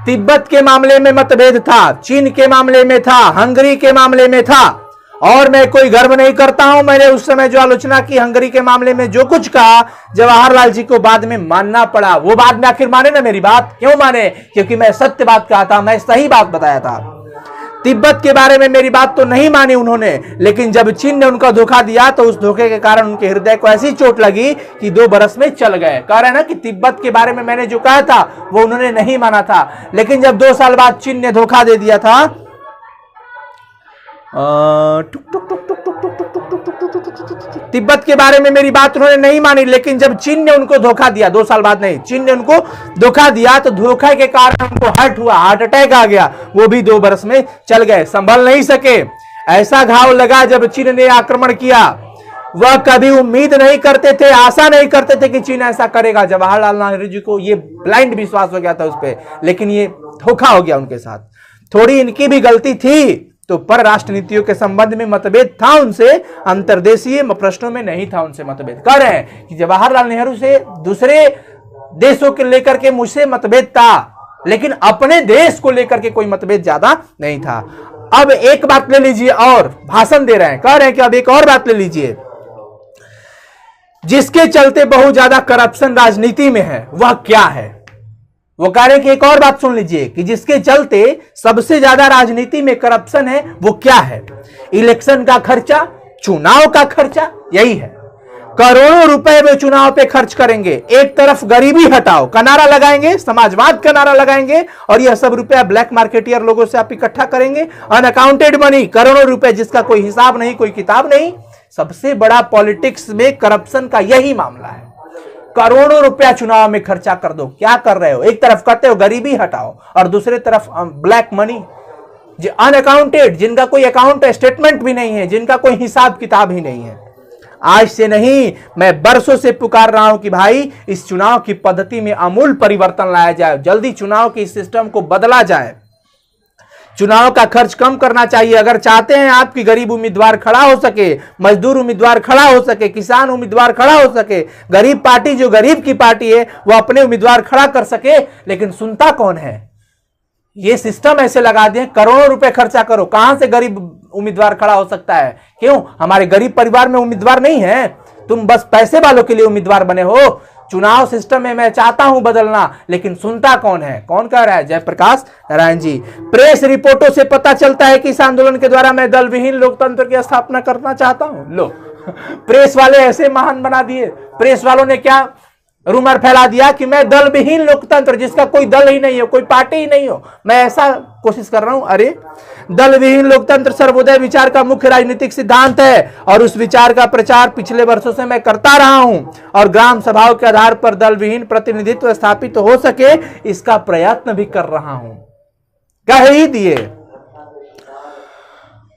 तिब्बत के मामले में मतभेद था, चीन के मामले में था, हंगरी के मामले में था। और मैं कोई गर्व नहीं करता हूं, मैंने उस समय जो आलोचना की हंगरी के मामले में, जो कुछ कहा, जवाहरलाल जी को बाद में मानना पड़ा। वो बाद में आखिर माने ना मेरी बात। क्यों माने? क्योंकि मैं सत्य बात कहा था, मैं सही बात बताया था। तिब्बत के बारे में मेरी बात तो नहीं मानी उन्होंने, लेकिन जब चीन ने उनका धोखा दिया तो उस धोखे के कारण उनके हृदय को ऐसी चोट लगी कि 2 बरस में चल गए। कह रहे ना कि तिब्बत के बारे में मैंने जो कहा था वो उन्होंने नहीं माना था, लेकिन जब 2 साल बाद चीन ने धोखा दे दिया था, तिब्बत के बारे में मेरी बात उन्होंने नहीं मानी, लेकिन जब चीन ने उनको धोखा दिया, 2 साल बाद नहीं, चीन ने उनको धोखा दिया तो धोखे के कारण उनको हर्ट हुआ, हार्ट अटैक आ गया। वो भी 2 बरस में चल गए, संभल नहीं सके। ऐसा घाव लगा जब चीन ने आक्रमण किया। वह कभी उम्मीद नहीं करते थे, आशा नहीं करते थे कि चीन ऐसा करेगा। जवाहरलाल नेहरू जी को ये ब्लाइंड विश्वास हो गया था उस पर, लेकिन ये धोखा हो गया उनके साथ। थोड़ी इनकी भी गलती थी, तो पर राष्ट्र नीतियों के संबंध में मतभेद था उनसे, अंतर्देशीय प्रश्नों में नहीं था उनसे मतभेद। कह रहे हैं कि जवाहरलाल नेहरू से दूसरे देशों के लेकर के मुझसे मतभेद था, लेकिन अपने देश को लेकर के कोई मतभेद ज्यादा नहीं था। अब एक बात ले लीजिए, और भाषण दे रहे हैं, कह रहे हैं कि अब एक और बात ले लीजिए, जिसके चलते बहुत ज्यादा करप्शन राजनीति में है, वह क्या है? वो कह रहे हैं कि एक और बात सुन लीजिए कि जिसके चलते सबसे ज्यादा राजनीति में करप्शन है वो क्या है? इलेक्शन का खर्चा, चुनाव का खर्चा, यही है। करोड़ों रुपए वे चुनाव पे खर्च करेंगे। एक तरफ गरीबी हटाओ का नारा लगाएंगे, समाजवाद का नारा लगाएंगे, और यह सब रुपया ब्लैक मार्केटियर लोगों से आप इकट्ठा करेंगे। अनअकाउंटेड मनी, करोड़ों रुपए जिसका कोई हिसाब नहीं, कोई किताब नहीं। सबसे बड़ा पॉलिटिक्स में करप्शन का यही मामला है। करोड़ों रुपया चुनाव में खर्चा कर दो, क्या कर रहे हो? एक तरफ कहते हो गरीबी हटाओ, और दूसरी तरफ ब्लैक मनी, जो अनअकाउंटेड, जिनका कोई अकाउंट स्टेटमेंट भी नहीं है, जिनका कोई हिसाब किताब ही नहीं है। आज से नहीं, मैं बरसों से पुकार रहा हूं कि भाई इस चुनाव की पद्धति में आमूल परिवर्तन लाया जाए, जल्दी चुनाव के सिस्टम को बदला जाए। चुनाव का खर्च कम करना चाहिए। अगर चाहते हैं आप कि गरीब उम्मीदवार खड़ा हो सके, मजदूर उम्मीदवार खड़ा हो सके, किसान उम्मीदवार खड़ा हो सके, गरीब पार्टी जो गरीब की पार्टी है वो अपने उम्मीदवार खड़ा कर सके, लेकिन सुनता कौन है? ये सिस्टम ऐसे लगा दिए, करोड़ों रुपए खर्चा करो, कहां से गरीब उम्मीदवार खड़ा हो सकता है? क्यों? हमारे गरीब परिवार में उम्मीदवार नहीं है, तुम बस पैसे वालों के लिए उम्मीदवार बने हो। चुनाव सिस्टम में मैं चाहता हूं बदलना, लेकिन सुनता कौन है? कौन कह रहा है? जयप्रकाश नारायण जी। प्रेस रिपोर्टों से पता चलता है कि इस आंदोलन के द्वारा मैं दल विहीन लोकतंत्र की स्थापना करना चाहता हूं। लो, प्रेस वाले ऐसे महान बना दिए। प्रेस वालों ने क्या रूमर फैला दिया कि मैं दल विहीन लोकतंत्र, जिसका कोई दल ही नहीं हो, कोई पार्टी ही नहीं हो, मैं ऐसा कोशिश कर रहा हूं। अरे, दल विहीन लोकतंत्र सर्वोदय विचार का मुख्य राजनीतिक सिद्धांत है और उस विचार का प्रचार पिछले वर्षों से मैं करता रहा हूं और ग्राम सभाओं के आधार पर दल विहीन प्रतिनिधित्व स्थापित हो सके, इसका प्रयत्न भी कर रहा हूं। कह ही दिए।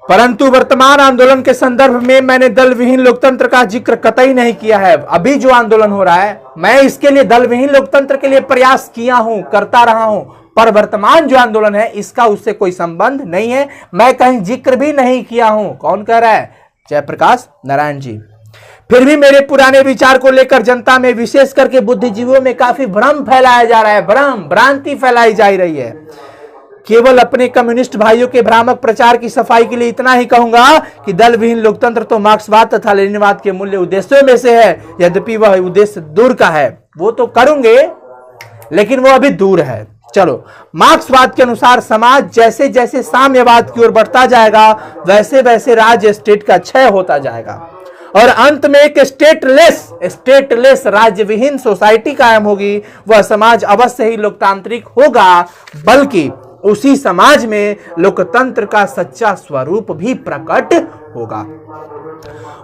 परंतु वर्तमान आंदोलन के संदर्भ में मैंने दल विहीन लोकतंत्र का जिक्र कतई नहीं किया है। अभी जो आंदोलन हो रहा है, मैं इसके लिए दल विहीन लोकतंत्र के लिए प्रयास किया हूं, करता रहा हूं, पर वर्तमान जो आंदोलन है इसका उससे कोई संबंध नहीं है, मैं कहीं जिक्र भी नहीं किया हूं। कौन कह रहा है? जयप्रकाश नारायण जी। फिर भी मेरे पुराने विचार को लेकर जनता में, विशेष करके बुद्धिजीवियों में काफी भ्रम फैलाया जा रहा है, भ्रांति फैलाई जा रही है। केवल अपने कम्युनिस्ट भाइयों के भ्रामक प्रचार की सफाई के लिए इतना ही कहूंगा कि दल विहीन लोकतंत्र तो मार्क्सवाद तथा लेनिनवाद के मूल्य उद्देश्यों में से है, यद्यपि वह उद्देश्य दूर का है। वो तो करूंगे, लेकिन वो अभी दूर है। चलो, मार्क्सवाद के अनुसार समाज जैसे जैसे साम्यवाद की ओर बढ़ता जाएगा, वैसे वैसे राज्य स्टेट का क्षय होता जाएगा और अंत में एक स्टेटलेस राज्य विहीन सोसाइटी कायम होगी। वह समाज अवश्य ही लोकतांत्रिक होगा, बल्कि उसी समाज में लोकतंत्र का सच्चा स्वरूप भी प्रकट होगा।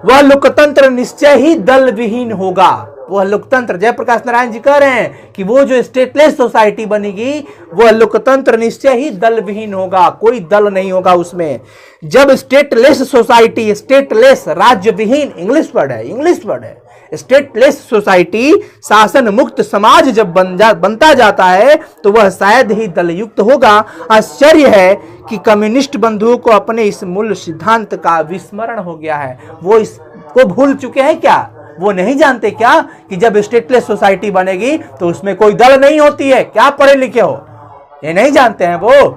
वह लोकतंत्र निश्चय ही दल विहीन होगा। वह लोकतंत्र, जयप्रकाश नारायण जी कह रहे हैं कि वो जो स्टेटलेस सोसाइटी बनेगी, वह लोकतंत्र निश्चय ही दल विहीन होगा, कोई दल नहीं होगा उसमें। जब स्टेटलेस सोसाइटी, स्टेटलेस राज्य विहीन, इंग्लिश वर्ड है, स्टेटलेस सोसाइटी, शासन मुक्त समाज जब बनता जाता है तो वह शायद ही दलयुक्त होगा। आश्चर्य है कि कम्युनिस्ट बंधुओं को अपने इस मूल सिद्धांत का विस्मरण हो गया है। वो इसको भूल चुके हैं क्या? वो नहीं जानते क्या कि जब स्टेटलेस सोसाइटी बनेगी तो उसमें कोई दल नहीं होती है? क्या पढ़े लिखे हो? ये नहीं जानते हैं वो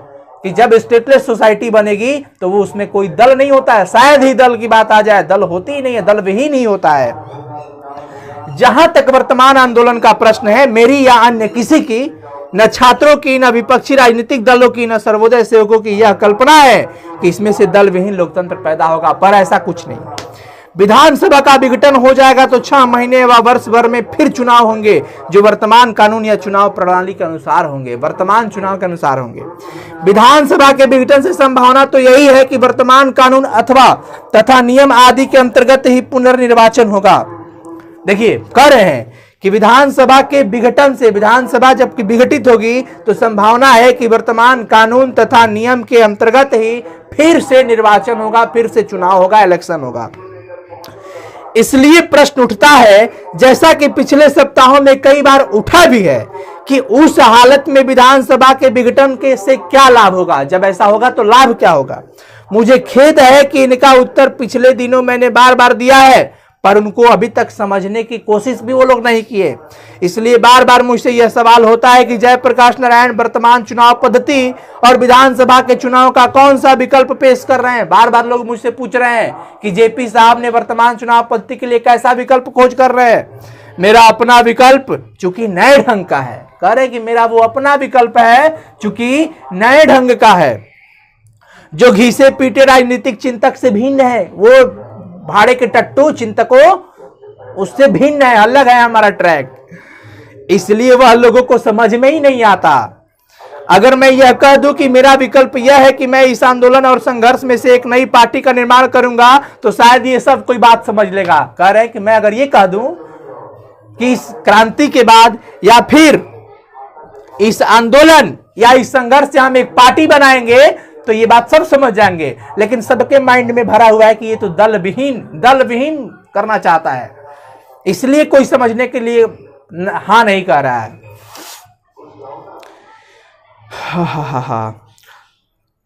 कि जब स्टेटलेस सोसाइटी बनेगी तो वो उसमें कोई दल नहीं होता है। शायद ही दल की बात आ जाए, दल होती ही नहीं है, दल विहीन ही होता है। जहां तक वर्तमान आंदोलन का प्रश्न है, मेरी या अन्य किसी की, न छात्रों की, न विपक्षी राजनीतिक दलों की, न सर्वोदय सेवकों की यह कल्पना है कि इसमें से दल विहीन लोकतंत्र पैदा होगा, पर ऐसा कुछ नहीं। विधानसभा का विघटन हो जाएगा तो 6 महीने व वर्ष भर में फिर चुनाव होंगे, जो वर्तमान कानून या चुनाव प्रणाली के अनुसार होंगे, वर्तमान चुनाव के अनुसार होंगे। विधानसभा के विघटन से संभावना तो यही है कि वर्तमान कानून अथवा तथा नियम आदि के अंतर्गत ही पुनर्निर्वाचन होगा। देखिए, कह रहे हैं कि विधानसभा के विघटन से, विधानसभा जब विघटित होगी तो संभावना है कि वर्तमान कानून तथा नियम के अंतर्गत ही फिर से निर्वाचन होगा, फिर से चुनाव होगा, इलेक्शन होगा। इसलिए प्रश्न उठता है, जैसा कि पिछले सप्ताहों में कई बार उठा भी है, कि उस हालत में विधानसभा के विघटन के से क्या लाभ होगा? जब ऐसा होगा तो लाभ क्या होगा? मुझे खेद है कि इनका उत्तर पिछले दिनों मैंने बार बार दिया है, पर उनको अभी तक समझने की कोशिश भी वो लोग नहीं किए। इसलिए बार बार मुझसे यह सवाल होता है कि जयप्रकाश नारायण वर्तमान चुनाव पद्धति और विधानसभा के चुनाव का कौन सा विकल्प पेश कर रहे हैं। बार बार लोग मुझसे पूछ रहे हैं कि जेपी साहब ने वर्तमान चुनाव पद्धति के लिए कैसा विकल्प खोज कर रहे हैं। मेरा अपना विकल्प चूंकि नए ढंग का है, कह रहे कि मेरा वो अपना विकल्प है चूंकि नए ढंग का है, जो घी से पीटे राजनीतिक चिंतक से भिन्न है। वो भाड़े के टट्टू चिंतकों उससे भिन्न है, अलग है हमारा ट्रैक, इसलिए वह लोगों को समझ में ही नहीं आता। अगर मैं यह कह दूं कि मेरा विकल्प यह है कि मैं इस आंदोलन और संघर्ष में से एक नई पार्टी का निर्माण करूंगा, तो शायद ये सब कोई बात समझ लेगा। कह रहे हैं कि मैं अगर ये कह दूं कि इस क्रांति के बाद या फिर इस आंदोलन या इस संघर्ष से हम एक पार्टी बनाएंगे तो ये बात सब समझ जाएंगे, लेकिन सबके माइंड में भरा हुआ है कि ये तो दल विहीन करना चाहता है, इसलिए कोई समझने के लिए हाँ नहीं कह रहा है।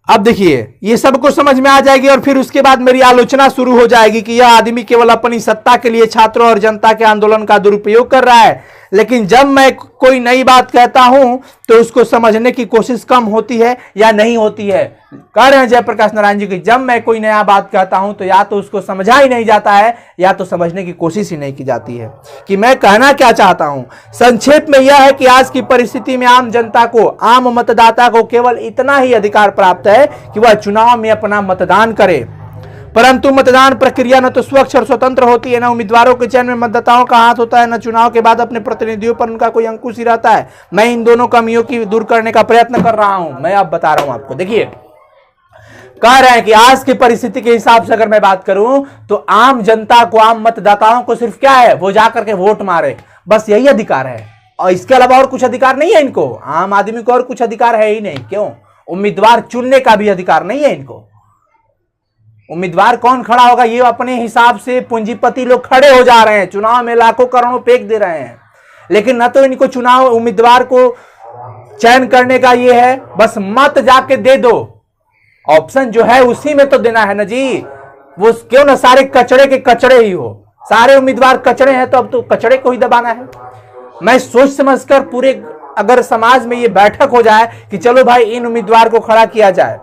अब देखिए, ये सबको समझ में आ जाएगी और फिर उसके बाद मेरी आलोचना शुरू हो जाएगी कि यह आदमी केवल अपनी सत्ता के लिए छात्रों और जनता के आंदोलन का दुरुपयोग कर रहा है। लेकिन जब मैं कोई नई बात कहता हूं तो उसको समझने की कोशिश कम होती है या नहीं होती है। कह रहे हैं जयप्रकाश नारायण जी की जब मैं कोई नया बात कहता हूं तो या तो उसको समझा ही नहीं जाता है या तो समझने की कोशिश ही नहीं की जाती है कि मैं कहना क्या चाहता हूं। संक्षेप में यह है कि आज की परिस्थिति में आम जनता को, आम मतदाता को केवल इतना ही अधिकार प्राप्त है कि वह चुनाव में अपना मतदान करे, परंतु मतदान प्रक्रिया न तो स्वच्छ और स्वतंत्र होती है, न उम्मीदवारों के चयन में मतदाताओं का हाथ होता है, न चुनाव के बाद अपने प्रतिनिधियों पर उनका कोई अंकुश ही रहता है। मैं इन दोनों कमियों की दूर करने का प्रयत्न कर रहा हूं। मैं अब बता रहा हूं आपको। देखिए, कह रहे हैं कि आज की परिस्थिति के हिसाब से अगर मैं बात करूं तो आम जनता को, आम मतदाताओं को सिर्फ क्या है, वो जाकर के वोट मारे, बस यही अधिकार है और इसके अलावा और कुछ अधिकार नहीं है इनको। आम आदमी को और कुछ अधिकार है ही नहीं। क्यों? उम्मीदवार चुनने का भी अधिकार नहीं है इनको। उम्मीदवार कौन खड़ा होगा ये अपने हिसाब से पूंजीपति लोग खड़े हो जा रहे हैं, चुनाव में लाखों करोड़ों फेंक दे रहे हैं, लेकिन न तो इनको चुनाव उम्मीदवार को चयन करने का ये है, बस मत जाके दे दो। ऑप्शन जो है उसी में तो देना है ना जी। वो क्यों ना सारे कचड़े के कचड़े ही हो, सारे उम्मीदवार कचड़े हैं तो अब तो कचड़े को ही दबाना है। मैं सोच समझकर पूरे अगर समाज में ये बैठक हो जाए कि चलो भाई इन उम्मीदवार को खड़ा किया जाए,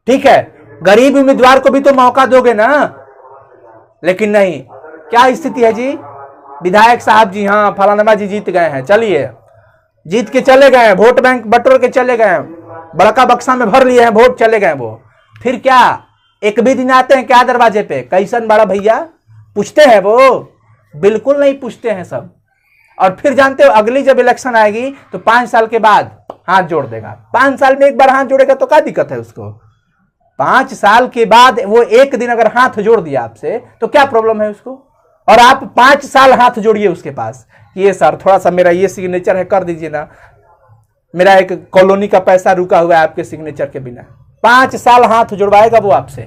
ठीक है, गरीब उम्मीदवार को भी तो मौका दोगे ना, लेकिन नहीं। क्या स्थिति है जी? विधायक साहब जी, हाँ फलानमा जी जीत गए हैं, चलिए जीत के चले गए, वोट बैंक बटोर के चले गए, बड़का बक्सा में भर लिए हैं वोट, चले गए वो। फिर क्या एक भी दिन आते हैं क्या दरवाजे पे, कैसन बड़ा भैया पूछते हैं? वो बिल्कुल नहीं पूछते हैं सब। और फिर जानते हो अगली जब इलेक्शन आएगी तो 5 साल के बाद हाथ जोड़ देगा। 5 साल में एक बार हाथ जोड़ेगा तो क्या दिक्कत है उसको? 5 साल के बाद वो एक दिन अगर हाथ जोड़ दिया आपसे तो क्या प्रॉब्लम है उसको? और आप 5 साल हाथ जोड़िए उसके पास, ये सर थोड़ा सा मेरा ये सिग्नेचर है कर दीजिए ना, मेरा एक कॉलोनी का पैसा रुका हुआ है आपके सिग्नेचर के बिना। 5 साल हाथ जुड़वाएगा वो आपसे,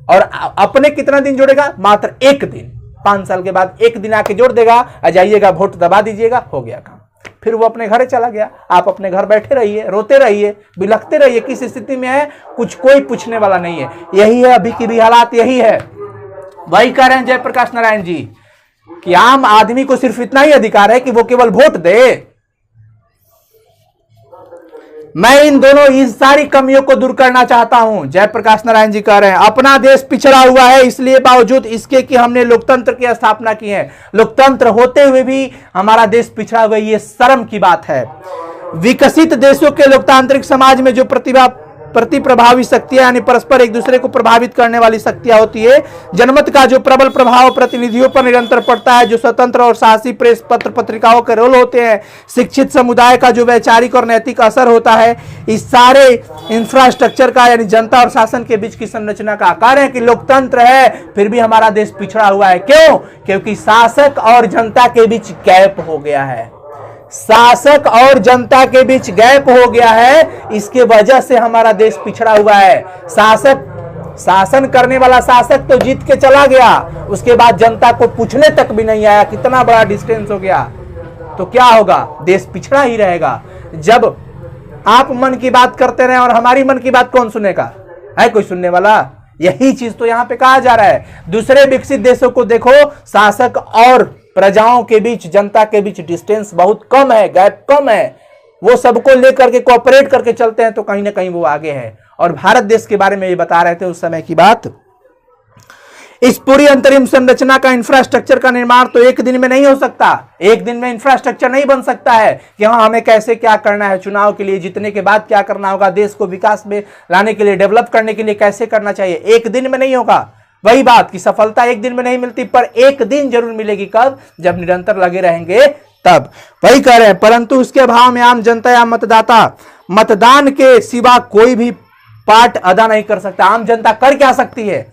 और अपने कितना दिन जोड़ेगा? मात्र एक दिन। 5 साल के बाद एक दिन आके जोड़ देगा, आ जाइएगा वोट दबा दीजिएगा, हो गया काम। फिर वो अपने घर चला गया, आप अपने घर बैठे रहिए, रोते रहिए, बिलखते रहिए, किस स्थिति में है कुछ कोई पूछने वाला नहीं है। यही है अभी की भी हालात, यही है। वही कह रहे हैं जयप्रकाश नारायण जी कि आम आदमी को सिर्फ इतना ही अधिकार है कि वो केवल वोट दे। मैं इन दोनों इस सारी कमियों को दूर करना चाहता हूं। जयप्रकाश नारायण जी कह रहे हैं अपना देश पिछड़ा हुआ है, इसलिए बावजूद इसके कि हमने लोकतंत्र की स्थापना की है, लोकतंत्र होते हुए भी हमारा देश पिछड़ा हुआ है, ये शर्म की बात है। विकसित देशों के लोकतांत्रिक समाज में जो प्रभावी शक्तियां यानी परस्पर एक दूसरे को प्रभावित करने वाली शक्तियां होती है, जनमत का जो प्रबल प्रभाव प्रतिनिधियों पर निरंतर पड़ता है, जो स्वतंत्र और साहसी प्रेस पत्र पत्रिकाओं के रोल होते हैं, शिक्षित समुदाय का जो वैचारिक और नैतिक असर होता है, इस सारे इंफ्रास्ट्रक्चर का यानी जनता और शासन के बीच की संरचना का आकार है कि लोकतंत्र है फिर भी हमारा देश पिछड़ा हुआ है। क्यों? क्योंकि शासक और जनता के बीच गैप हो गया है, शासक और जनता के बीच गैप हो गया है, इसके वजह से हमारा देश पिछड़ा हुआ है। शासन करने वाला शासक तो जीत के चला गया, उसके बाद जनता को पूछने तक भी नहीं आया, कितना बड़ा डिस्टेंस हो गया। तो क्या होगा? देश पिछड़ा ही रहेगा। जब आप मन की बात करते रहे और हमारी मन की बात कौन सुनेगा? है कोई सुनने वाला? यही चीज तो यहां पे कहा जा रहा है। दूसरे विकसित देशों को देखो, शासक और प्रजाओं के बीच, जनता के बीच डिस्टेंस बहुत कम है, गैप कम है, वो सबको लेकर के कोऑपरेट करके चलते हैं तो कहीं ना कहीं वो आगे है। और भारत देश के बारे में ये बता रहे थे उस समय की बात। इस पूरी अंतरिम संरचना का इंफ्रास्ट्रक्चर का निर्माण तो एक दिन में नहीं हो सकता। एक दिन में इंफ्रास्ट्रक्चर नहीं बन सकता है कि हाँ हमें कैसे क्या करना है, चुनाव के लिए जीतने के बाद क्या करना होगा, देश को विकास में लाने के लिए, डेवलप करने के लिए कैसे करना चाहिए, एक दिन में नहीं होगा। वही बात कि सफलता एक दिन में नहीं मिलती, पर एक दिन जरूर मिलेगी। कब? जब निरंतर लगे रहेंगे तब। वही कह रहे हैं परंतु उसके अभाव में आम जनता या मतदाता मतदान के सिवा कोई भी पार्ट अदा नहीं कर सकता। आम जनता कर क्या सकती है?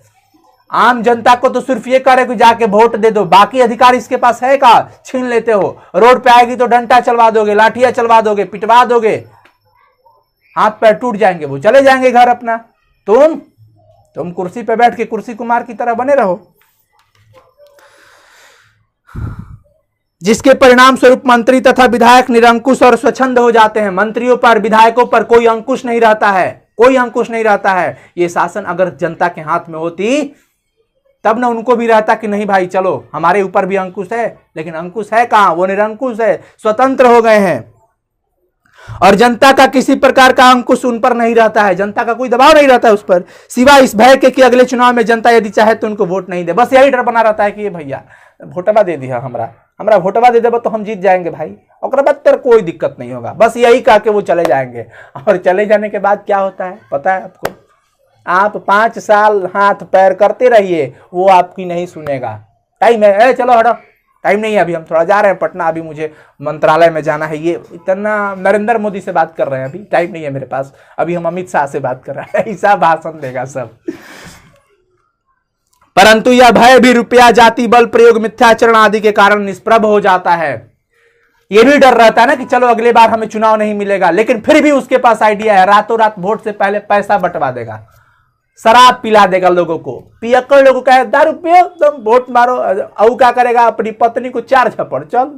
आम जनता को तो सिर्फ ये करे कि जाके वोट दे दो, बाकी अधिकार इसके पास है का? छीन लेते हो। रोड पे आएगी तो डंडा चलवा दोगे, लाठियां चलवा दोगे, पिटवा दोगे, हाथ पैर टूट जाएंगे, वो चले जाएंगे घर अपना। तुम कुर्सी पे बैठ के कुर्सी कुमार की तरह बने रहो, जिसके परिणाम स्वरूप मंत्री तथा विधायक निरंकुश और स्वच्छंद हो जाते हैं। मंत्रियों पर, विधायकों पर कोई अंकुश नहीं रहता है, कोई अंकुश नहीं रहता है। ये शासन अगर जनता के हाथ में होती तब ना उनको भी रहता कि नहीं भाई चलो हमारे ऊपर भी अंकुश है, लेकिन अंकुश है कहां, वो निरंकुश है, स्वतंत्र हो गए हैं। और जनता का किसी प्रकार का अंकुश उन पर नहीं रहता है, जनता का कोई दबाव नहीं रहता है उस पर, सिवाय इस भय के कि अगले चुनाव में जनता यदि चाहे तो उनको वोट नहीं दे। बस यही डर बना रहता है कि ये भैया वोटवा दे दिया, हमरा वोटवा दे देबो तो हम जीत जाएंगे भाई, और बाद तेरे कोई दिक्कत नहीं होगा। बस यही कह के वो चले जाएंगे। और चले जाने के बाद क्या होता है पता है आपको? आप 5 साल हाथ पैर करते रहिए, वो आपकी नहीं सुनेगा। टाइम है, चलो हटो, टाइम नहीं है अभी, हम थोड़ा जा रहे हैं पटना, अभी मुझे मंत्रालय में जाना है। ये इतना नरेंद्र मोदी से बात कर रहे हैं, अभी टाइम नहीं है मेरे पास, अभी हम अमित शाह से बात कर रहे हैं। ऐसा भाषण देगा सब। परंतु यह भय भी रुपया, जाति, बल प्रयोग, मिथ्याचरण आदि के कारण निष्प्रभ हो जाता है। यह भी डर रहता है ना कि चलो अगले बार हमें चुनाव नहीं मिलेगा, लेकिन फिर भी उसके पास आइडिया है, रातों रात वोट से पहले पैसा बंटवा देगा, शराब पिला देगा लोगों को, पियक्कड़ लोगों को कहे दारू पियो तुम वोट मारो। और क्या करेगा? अपनी पत्नी को 4 झपड़, चल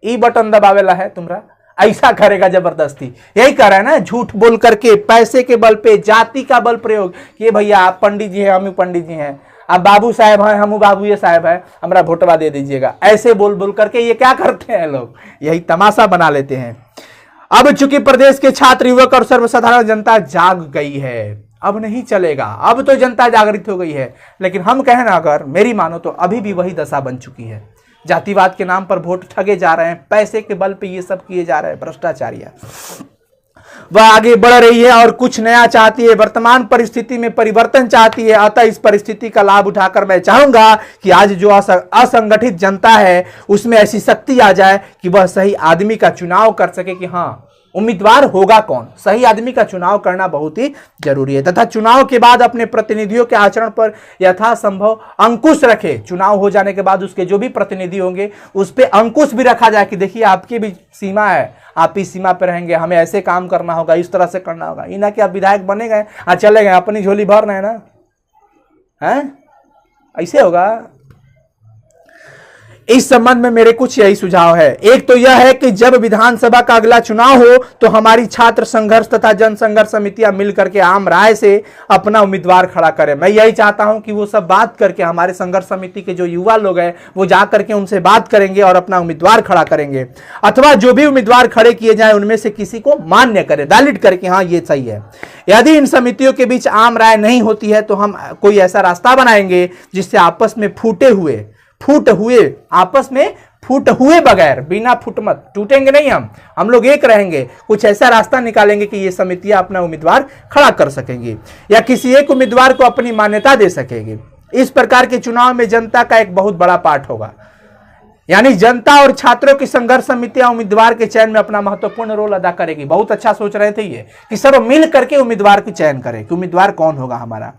ई बटन दबावेला है तुम्हारा, ऐसा करेगा जबरदस्ती। यही कर रहा है ना, झूठ बोल करके, पैसे के बल पे, जाति का बल प्रयोग कि भैया आप पंडित जी हैं, हम पंडित जी हैं, आप बाबू साहब हैं, हम बाबू ये साहब है, हमारा वोटवा दे दीजिएगा। ऐसे बोल बोल करके ये क्या करते हैं लोग, यही तमाशा बना लेते हैं। अब चूंकि प्रदेश के छात्र, युवक और सर्वसाधारण जनता जाग गई है, अब नहीं चलेगा, अब तो जनता जागृत हो गई है। लेकिन हम कहें ना, अगर मेरी मानो तो अभी भी वही दशा बन चुकी है। जातिवाद के नाम पर वोट ठगे जा रहे हैं, पैसे के बल पे ये सब किए जा रहे हैं, भ्रष्टाचारिया। वह आगे बढ़ रही है और कुछ नया चाहती है, वर्तमान परिस्थिति में परिवर्तन चाहती है। अतः इस परिस्थिति का लाभ उठाकर मैं चाहूंगा कि आज जो असंगठित जनता है उसमें ऐसी शक्ति आ जाए कि वह सही आदमी का चुनाव कर सके कि हाँ उम्मीदवार होगा कौन। सही आदमी का चुनाव करना बहुत ही जरूरी है, तथा चुनाव के बाद अपने प्रतिनिधियों के आचरण पर यथासंभव अंकुश रखे। चुनाव हो जाने के बाद उसके जो भी प्रतिनिधि होंगे उस पर अंकुश भी रखा जाए कि देखिए आपकी भी सीमा है, आप इस सीमा पर रहेंगे, हमें ऐसे काम करना होगा, इस तरह से करना होगा। इना कि आप विधायक बने गए और चले गए, अपनी झोली भर रहे हैं ना, हैं? ऐसे होगा। इस संबंध में मेरे कुछ यही सुझाव है। एक तो यह है कि जब विधानसभा का अगला चुनाव हो तो हमारी छात्र संघर्ष तथा जन संघर्ष समितियां मिलकर के आम राय से अपना उम्मीदवार खड़ा करें। मैं यही चाहता हूं कि वो सब बात करके, हमारे संघर्ष समिति के जो युवा लोग हैं वो जा करके उनसे बात करेंगे और अपना उम्मीदवार खड़ा करेंगे, अथवा जो भी उम्मीदवार खड़े किए जाए उनमें से किसी को मान्य करें, वैलिड करके हाँ ये सही है। यदि इन समितियों के बीच आम राय नहीं होती है तो हम कोई ऐसा रास्ता बनाएंगे जिससे आपस में फूट हुए बगैर, बिना फुटमत, टूटेंगे नहीं हम लोग एक रहेंगे। कुछ ऐसा रास्ता निकालेंगे कि ये समितियां अपना उम्मीदवार खड़ा कर सकेंगी या किसी एक उम्मीदवार को अपनी मान्यता दे सकेंगे। इस प्रकार के चुनाव में जनता का एक बहुत बड़ा पार्ट होगा, यानी जनता और छात्रों की संघर्ष समितियां उम्मीदवार के चयन में अपना महत्वपूर्ण रोल अदा करेगी। बहुत अच्छा सोच रहे थे ये कि सब मिल करके उम्मीदवार की चयन करें कि उम्मीदवार कौन होगा हमारा।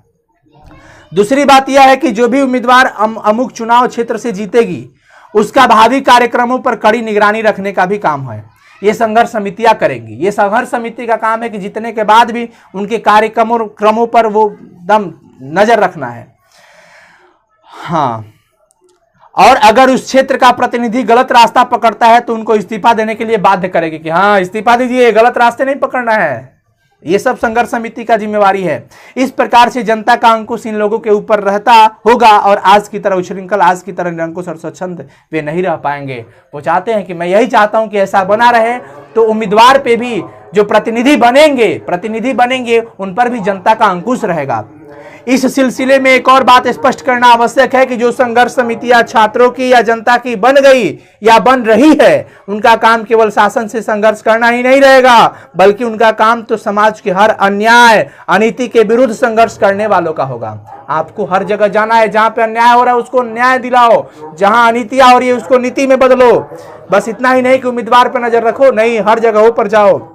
दूसरी बात यह है कि जो भी उम्मीदवार अमुक चुनाव क्षेत्र से जीतेगी उसका भावी कार्यक्रमों पर कड़ी निगरानी रखने का भी काम है, ये संघर्ष समितियां करेंगी। ये संघर्ष समिति का काम है कि जीतने के बाद भी उनके कार्यक्रमों पर वो दम नजर रखना है। हाँ, और अगर उस क्षेत्र का प्रतिनिधि गलत रास्ता पकड़ता है तो उनको इस्तीफा देने के लिए बाध्य करेगी कि हाँ इस्तीफा दीजिए, गलत रास्ते नहीं पकड़ना है। ये सब संघर्ष समिति का जिम्मेवारी है। इस प्रकार से जनता का अंकुश इन लोगों के ऊपर रहता होगा और आज की तरह उच्छृंखल, आज की तरह निरंकुश और स्वच्छंद वे नहीं रह पाएंगे। वो चाहते हैं कि मैं यही चाहता हूं कि ऐसा बना रहे तो उम्मीदवार पे भी जो प्रतिनिधि बनेंगे उन पर भी जनता का अंकुश रहेगा। इस सिलसिले में एक और बात स्पष्ट करना आवश्यक है कि जो संघर्ष समितियां छात्रों की या जनता की बन गई या बन रही है, उनका काम केवल शासन से संघर्ष करना ही नहीं रहेगा, बल्कि उनका काम तो समाज के हर अन्याय, अनीति के विरुद्ध संघर्ष करने वालों का होगा। आपको हर जगह जाना है, जहां पे अन्याय हो रहा है उसको न्याय दिलाओ, जहां अनीतियां हो रही है उसको नीति में बदलो। बस इतना ही नहीं कि उम्मीदवार पर नजर रखो, नहीं, हर जगहों पर जाओ।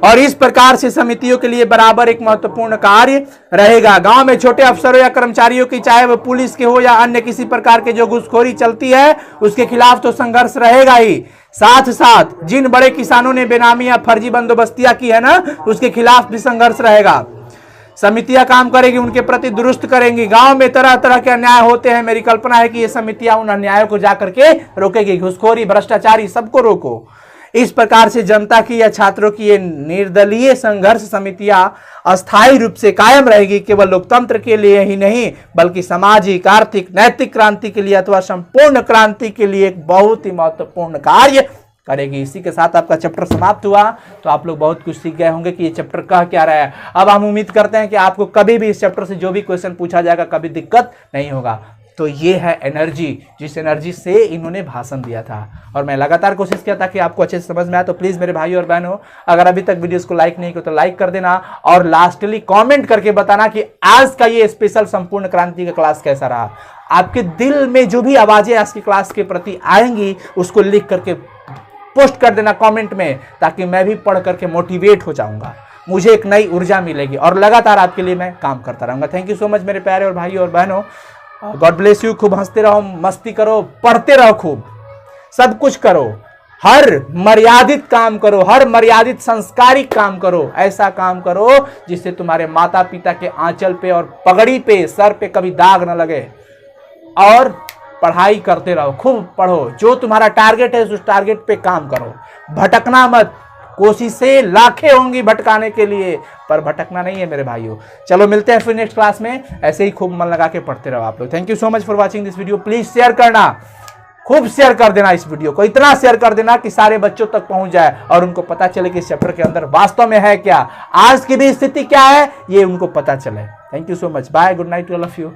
और इस प्रकार से समितियों के लिए बराबर एक महत्वपूर्ण कार्य रहेगा। गांव में छोटे अफसरों या कर्मचारियों की, चाहे वह पुलिस के हो या अन्य किसी प्रकार के जो घूसखोरी चलती है, उसके खिलाफ तो संघर्ष रहेगा ही। साथ साथ जिन बड़े किसानों ने बेनामी या फर्जी बंदोबस्तियां की है ना, उसके खिलाफ भी संघर्ष रहेगा। समितियां काम करेगी, उनके प्रति दुरुस्त करेंगी। गांव में तरह तरह के अन्याय होते हैं, मेरी कल्पना है कि ये समितियां उन अन्यायों को जाकर के रोकेगी। घुसखोरी, भ्रष्टाचारी, सबको रोको। इस प्रकार से जनता की या छात्रों की ये निर्दलीय संघर्ष समितियां अस्थायी रूप से कायम रहेगी, केवल लोकतंत्र के लिए ही नहीं बल्कि सामाजिक, आर्थिक, नैतिक क्रांति के लिए अथवा संपूर्ण क्रांति के लिए एक बहुत ही महत्वपूर्ण कार्य करेगी। इसी के साथ आपका चैप्टर समाप्त हुआ। तो आप लोग बहुत कुछ सीख गए होंगे कि ये चैप्टर कह क्या रहा है। अब हम उम्मीद करते हैं कि आपको कभी भी इस चैप्टर से जो भी क्वेश्चन पूछा जाएगा कभी दिक्कत नहीं होगा। तो ये है एनर्जी, जिस एनर्जी से इन्होंने भाषण दिया था और मैं लगातार कोशिश किया था कि आपको अच्छे से समझ में आए। तो प्लीज मेरे भाई और बहनों, अगर अभी तक वीडियोस को लाइक नहीं किया तो लाइक कर देना और लास्टली कमेंट करके बताना कि आज का ये स्पेशल संपूर्ण क्रांति का क्लास कैसा रहा। आपके दिल में जो भी आवाजें आज की क्लास के प्रति आएंगी उसको लिख करके पोस्ट कर देना कमेंट में, ताकि मैं भी पढ़ करके मोटिवेट हो जाऊंगा, मुझे एक नई ऊर्जा मिलेगी और लगातार आपके लिए मैं काम करता रहूंगा। थैंक यू सो मच मेरे प्यारे और भाई और बहनों। God bless you. खूब हंसते रहो, मस्ती करो, पढ़ते रहो, खूब सब कुछ करो, हर मर्यादित काम करो, हर मर्यादित संस्कारिक काम करो। ऐसा काम करो जिससे तुम्हारे माता पिता के आंचल पे और पगड़ी पे, सर पे कभी दाग न लगे। और पढ़ाई करते रहो, खूब पढ़ो, जो तुम्हारा टारगेट है उस टारगेट पे काम करो, भटकना मत। कोशिशें लाखें होंगी भटकाने के लिए, पर भटकना नहीं है मेरे भाइयों। चलो मिलते हैं फिर नेक्स्ट क्लास में। ऐसे ही खूब मन लगा के पढ़ते रहो आप लोग। Thank you so much for watching this video. Please share करना, खूब शेयर कर देना इस वीडियो को, इतना शेयर कर देना कि सारे बच्चों तक पहुंच जाए और उनको पता चले कि इस चैप्टर के अंदर वास्तव में है क्या, आज की भी स्थिति क्या है, ये उनको पता चले। Thank you so much. Bye, good night to all of you.